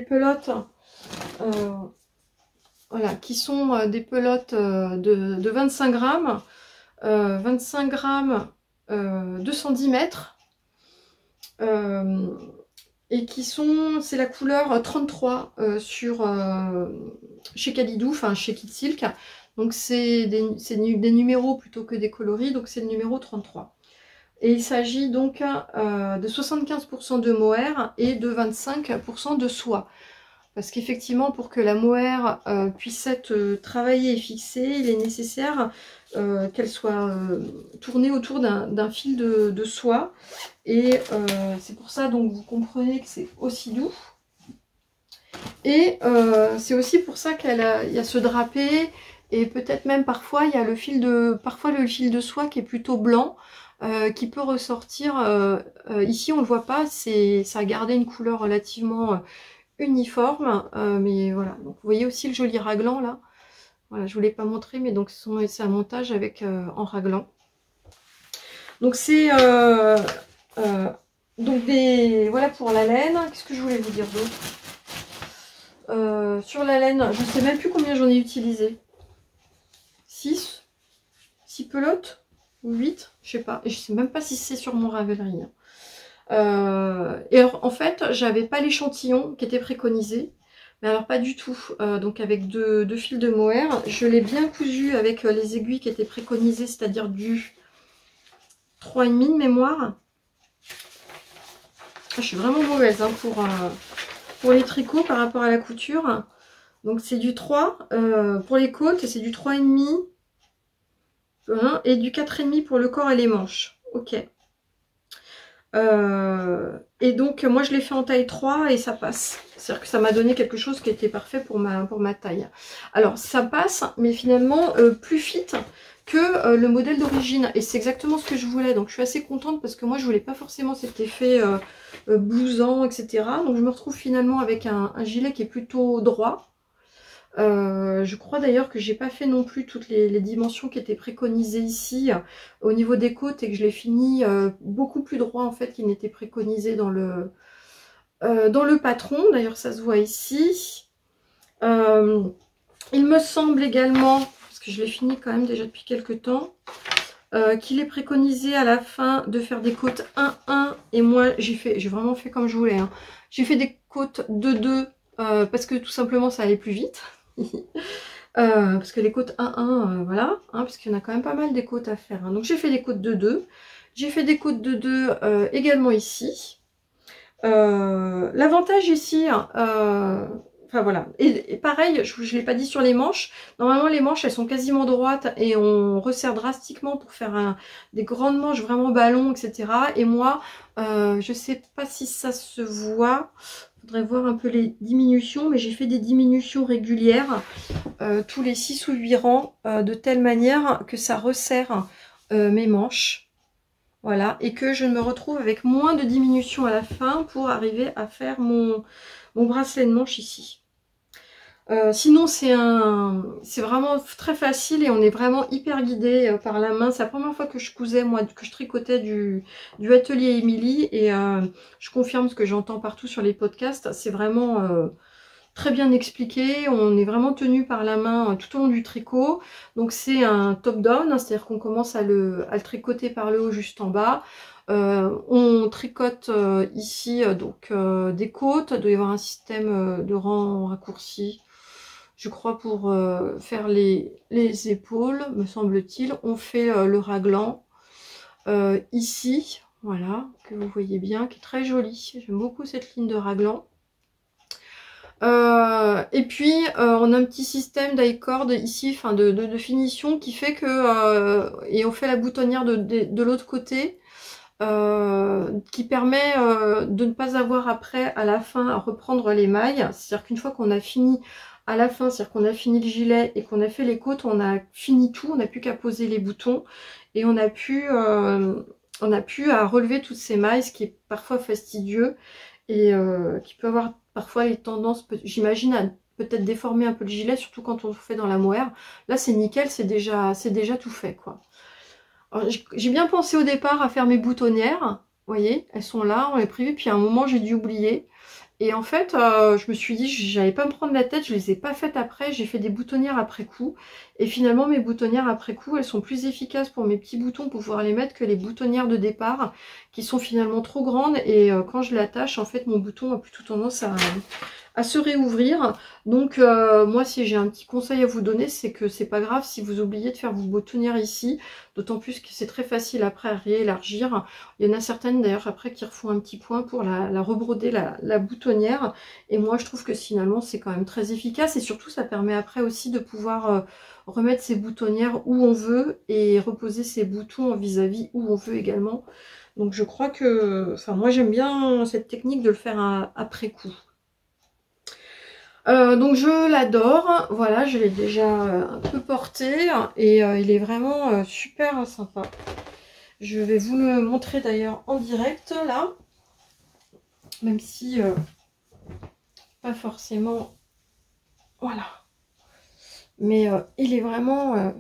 Speaker 1: pelotes, voilà, qui sont des pelotes de 25 grammes. 25 grammes, 210 mètres. Et qui sont, c'est la couleur 33 chez Kalidou, enfin chez Kit Silk. Donc c'est des numéros plutôt que des coloris, donc c'est le numéro 33. Et il s'agit donc de 75% de mohair et de 25% de soie. Parce qu'effectivement, pour que la mohair puisse être travaillée et fixée, il est nécessaire qu'elle soit tournée autour d'un fil de soie. Et c'est pour ça, donc, vous comprenez que c'est aussi doux. Et c'est aussi pour ça qu'il y a ce drapé. Et peut-être même parfois, il y a le fil de soie qui est plutôt blanc. Qui peut ressortir, ici on ne le voit pas, ça a gardé une couleur relativement uniforme, mais voilà, donc vous voyez aussi le joli raglan là, voilà, je ne vous l'ai pas montré, mais donc c'est un montage avec en raglan. Donc c'est donc voilà pour la laine. Qu'est-ce que je voulais vous dire d'autre? Sur la laine, je ne sais même plus combien j'en ai utilisé. 6 pelotes ou 8, je sais pas, et je sais même pas si c'est sur mon Ravelry. Et alors, en fait, j'avais pas l'échantillon qui était préconisé, mais alors pas du tout. Donc avec deux fils de mohair, je l'ai bien cousu avec les aiguilles qui étaient préconisées, c'est-à-dire du 3,5 de mémoire. Je suis vraiment mauvaise hein, pour les tricots par rapport à la couture. Donc c'est du 3 pour les côtes et c'est du 3,5 et du 4,5 pour le corps et les manches. Ok. Et donc moi je l'ai fait en taille 3 et ça passe. C'est-à-dire que ça m'a donné quelque chose qui était parfait pour ma taille. Alors ça passe, mais finalement plus fit que le modèle d'origine. Et c'est exactement ce que je voulais. Donc je suis assez contente parce que moi je voulais pas forcément cet effet blousant, etc. Donc je me retrouve finalement avec un gilet qui est plutôt droit. Je crois d'ailleurs que j'ai pas fait non plus toutes les dimensions qui étaient préconisées ici au niveau des côtes et que je l'ai fini beaucoup plus droit en fait qu'il n'était préconisé dans le patron. D'ailleurs ça se voit ici. Il me semble également, parce que je l'ai fini quand même déjà depuis quelques temps, qu'il est préconisé à la fin de faire des côtes 1-1 et moi j'ai vraiment fait comme je voulais. Hein. J'ai fait des côtes 2-2 parce que tout simplement ça allait plus vite. Parce que les côtes 1-1, voilà, hein, parce qu'il y en a quand même pas mal des côtes à faire. Hein. Donc j'ai fait des côtes 2-2. J'ai fait des côtes 2-2 également ici. L'avantage ici, enfin voilà. Et pareil, je ne l'ai pas dit sur les manches. Normalement, les manches, elles sont quasiment droites et on resserre drastiquement pour faire des grandes manches vraiment ballon, etc. Et moi, je sais pas si ça se voit. Faudrait voir un peu les diminutions, mais j'ai fait des diminutions régulières tous les 6 ou 8 rangs de telle manière que ça resserre mes manches. Voilà, et que je me retrouve avec moins de diminution à la fin pour arriver à faire mon bracelet de manche ici. Sinon c'est vraiment très facile et on est vraiment hyper guidé par la main. C'est la première fois que je cousais, moi, que je tricotais du atelier Émilie, et je confirme ce que j'entends partout sur les podcasts. C'est vraiment très bien expliqué, on est vraiment tenu par la main tout au long du tricot. Donc c'est un top down, c'est-à-dire qu'on commence à le tricoter par le haut juste en bas. On tricote ici des côtes, il doit y avoir un système de rang raccourci, je crois, pour faire les épaules, me semble-t-il. On fait le raglan ici, voilà, que vous voyez bien, qui est très joli. J'aime beaucoup cette ligne de raglan. Et puis on a un petit système die-cord ici, enfin de finition, qui fait que et on fait la boutonnière de l'autre côté, qui permet de ne pas avoir après à la fin à reprendre les mailles. C'est-à-dire qu'une fois qu'on a fini à la fin, c'est-à-dire qu'on a fini le gilet et qu'on a fait les côtes, on a fini tout, on n'a plus qu'à poser les boutons et on a pu à relever toutes ces mailles, ce qui est parfois fastidieux et qui peut avoir parfois les tendances, j'imagine, à peut-être déformer un peu le gilet, surtout quand on le fait dans la mohair. Là c'est nickel, c'est déjà tout fait, quoi. J'ai bien pensé au départ à faire mes boutonnières, vous voyez, elles sont là, on les prévu, puis à un moment j'ai dû oublier. Et en fait, je me suis dit, j'allais pas me prendre la tête, je les ai pas faites après, j'ai fait des boutonnières après coup. Et finalement, mes boutonnières après coup, elles sont plus efficaces pour mes petits boutons pour pouvoir les mettre que les boutonnières de départ, qui sont finalement trop grandes. Et quand je l'attache, en fait, mon bouton a plutôt tendance à se réouvrir. Donc moi, si j'ai un petit conseil à vous donner, c'est que c'est pas grave si vous oubliez de faire vos boutonnières ici, d'autant plus que c'est très facile après à réélargir. Il y en a certaines d'ailleurs après qui refont un petit point pour la rebroder la boutonnière, et moi je trouve que finalement c'est quand même très efficace, et surtout ça permet après aussi de pouvoir remettre ses boutonnières où on veut et reposer ses boutons vis-à-vis où on veut également. Donc je crois que, enfin moi j'aime bien cette technique de le faire après coup. Donc je l'adore, voilà, je l'ai déjà un peu porté et il est vraiment super sympa. Je vais vous le montrer d'ailleurs en direct là, même si pas forcément, voilà, mais il est vraiment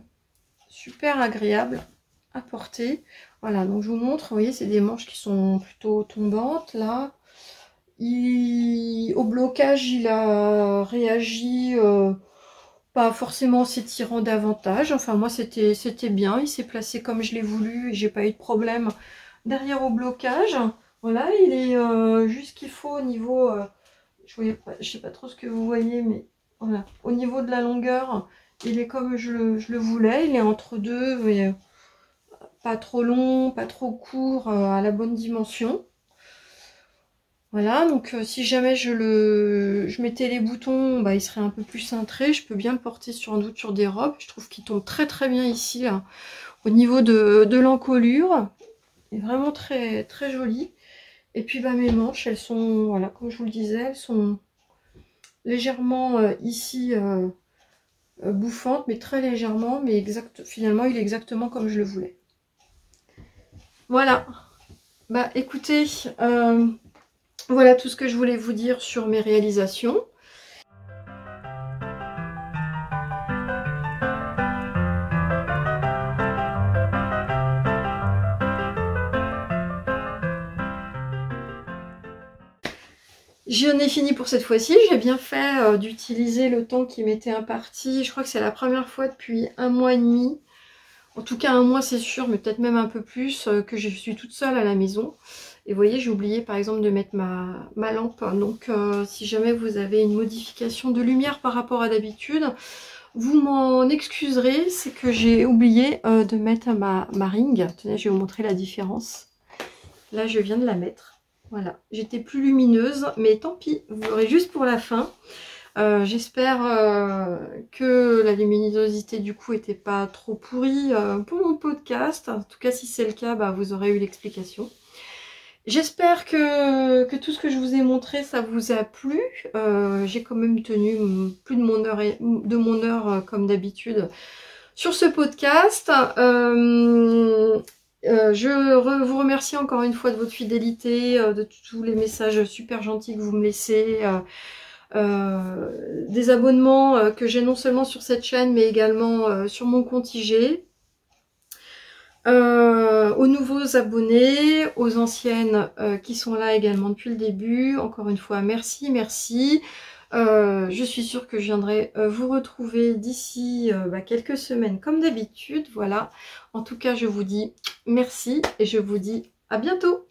Speaker 1: super agréable à porter. Voilà, donc je vous montre, vous voyez, c'est des manches qui sont plutôt tombantes là. Au blocage, il a réagi pas forcément en s'étirant davantage. Enfin, moi, c'était bien. Il s'est placé comme je l'ai voulu et j'ai pas eu de problème derrière au blocage. Voilà, il est juste qu'il faut au niveau... je sais pas trop ce que vous voyez, mais voilà. Au niveau de la longueur, il est comme je le voulais. Il est entre deux, mais pas trop long, pas trop court, à la bonne dimension. Voilà, donc si jamais je mettais les boutons, bah, il serait un peu plus cintré. Je peux bien le porter sans doute sur des robes. Je trouve qu'il tombe très très bien ici, là, au niveau de l'encolure. Il est vraiment très très joli. Et puis bah, mes manches, elles sont, voilà, comme je vous le disais, elles sont légèrement ici bouffantes, mais très légèrement. Mais finalement, il est exactement comme je le voulais. Voilà. Bah écoutez... voilà tout ce que je voulais vous dire sur mes réalisations. J'en ai fini pour cette fois-ci. J'ai bien fait d'utiliser le temps qui m'était imparti. Je crois que c'est la première fois depuis 1 mois et demi. En tout cas 1 mois c'est sûr, mais peut-être même un peu plus, que je suis toute seule à la maison. Et vous voyez, j'ai oublié par exemple de mettre ma lampe. Donc si jamais vous avez une modification de lumière par rapport à d'habitude, vous m'en excuserez. C'est que j'ai oublié de mettre ma ring. Tenez, je vais vous montrer la différence. Là, je viens de la mettre. Voilà, j'étais plus lumineuse, mais tant pis, vous l'aurez juste pour la fin. J'espère que la luminosité du coup était pas trop pourrie pour mon podcast. En tout cas, si c'est le cas, bah, vous aurez eu l'explication. J'espère que tout ce que je vous ai montré, ça vous a plu. J'ai quand même tenu plus de mon heure comme d'habitude sur ce podcast. Vous remercie encore une fois de votre fidélité, de tous les messages super gentils que vous me laissez, des abonnements que j'ai non seulement sur cette chaîne mais également sur mon compte IG. Aux nouveaux abonnés, aux anciennes qui sont là également depuis le début, encore une fois merci, merci. Je suis sûre que je viendrai vous retrouver d'ici quelques semaines comme d'habitude, voilà. En tout cas, je vous dis merci et je vous dis à bientôt.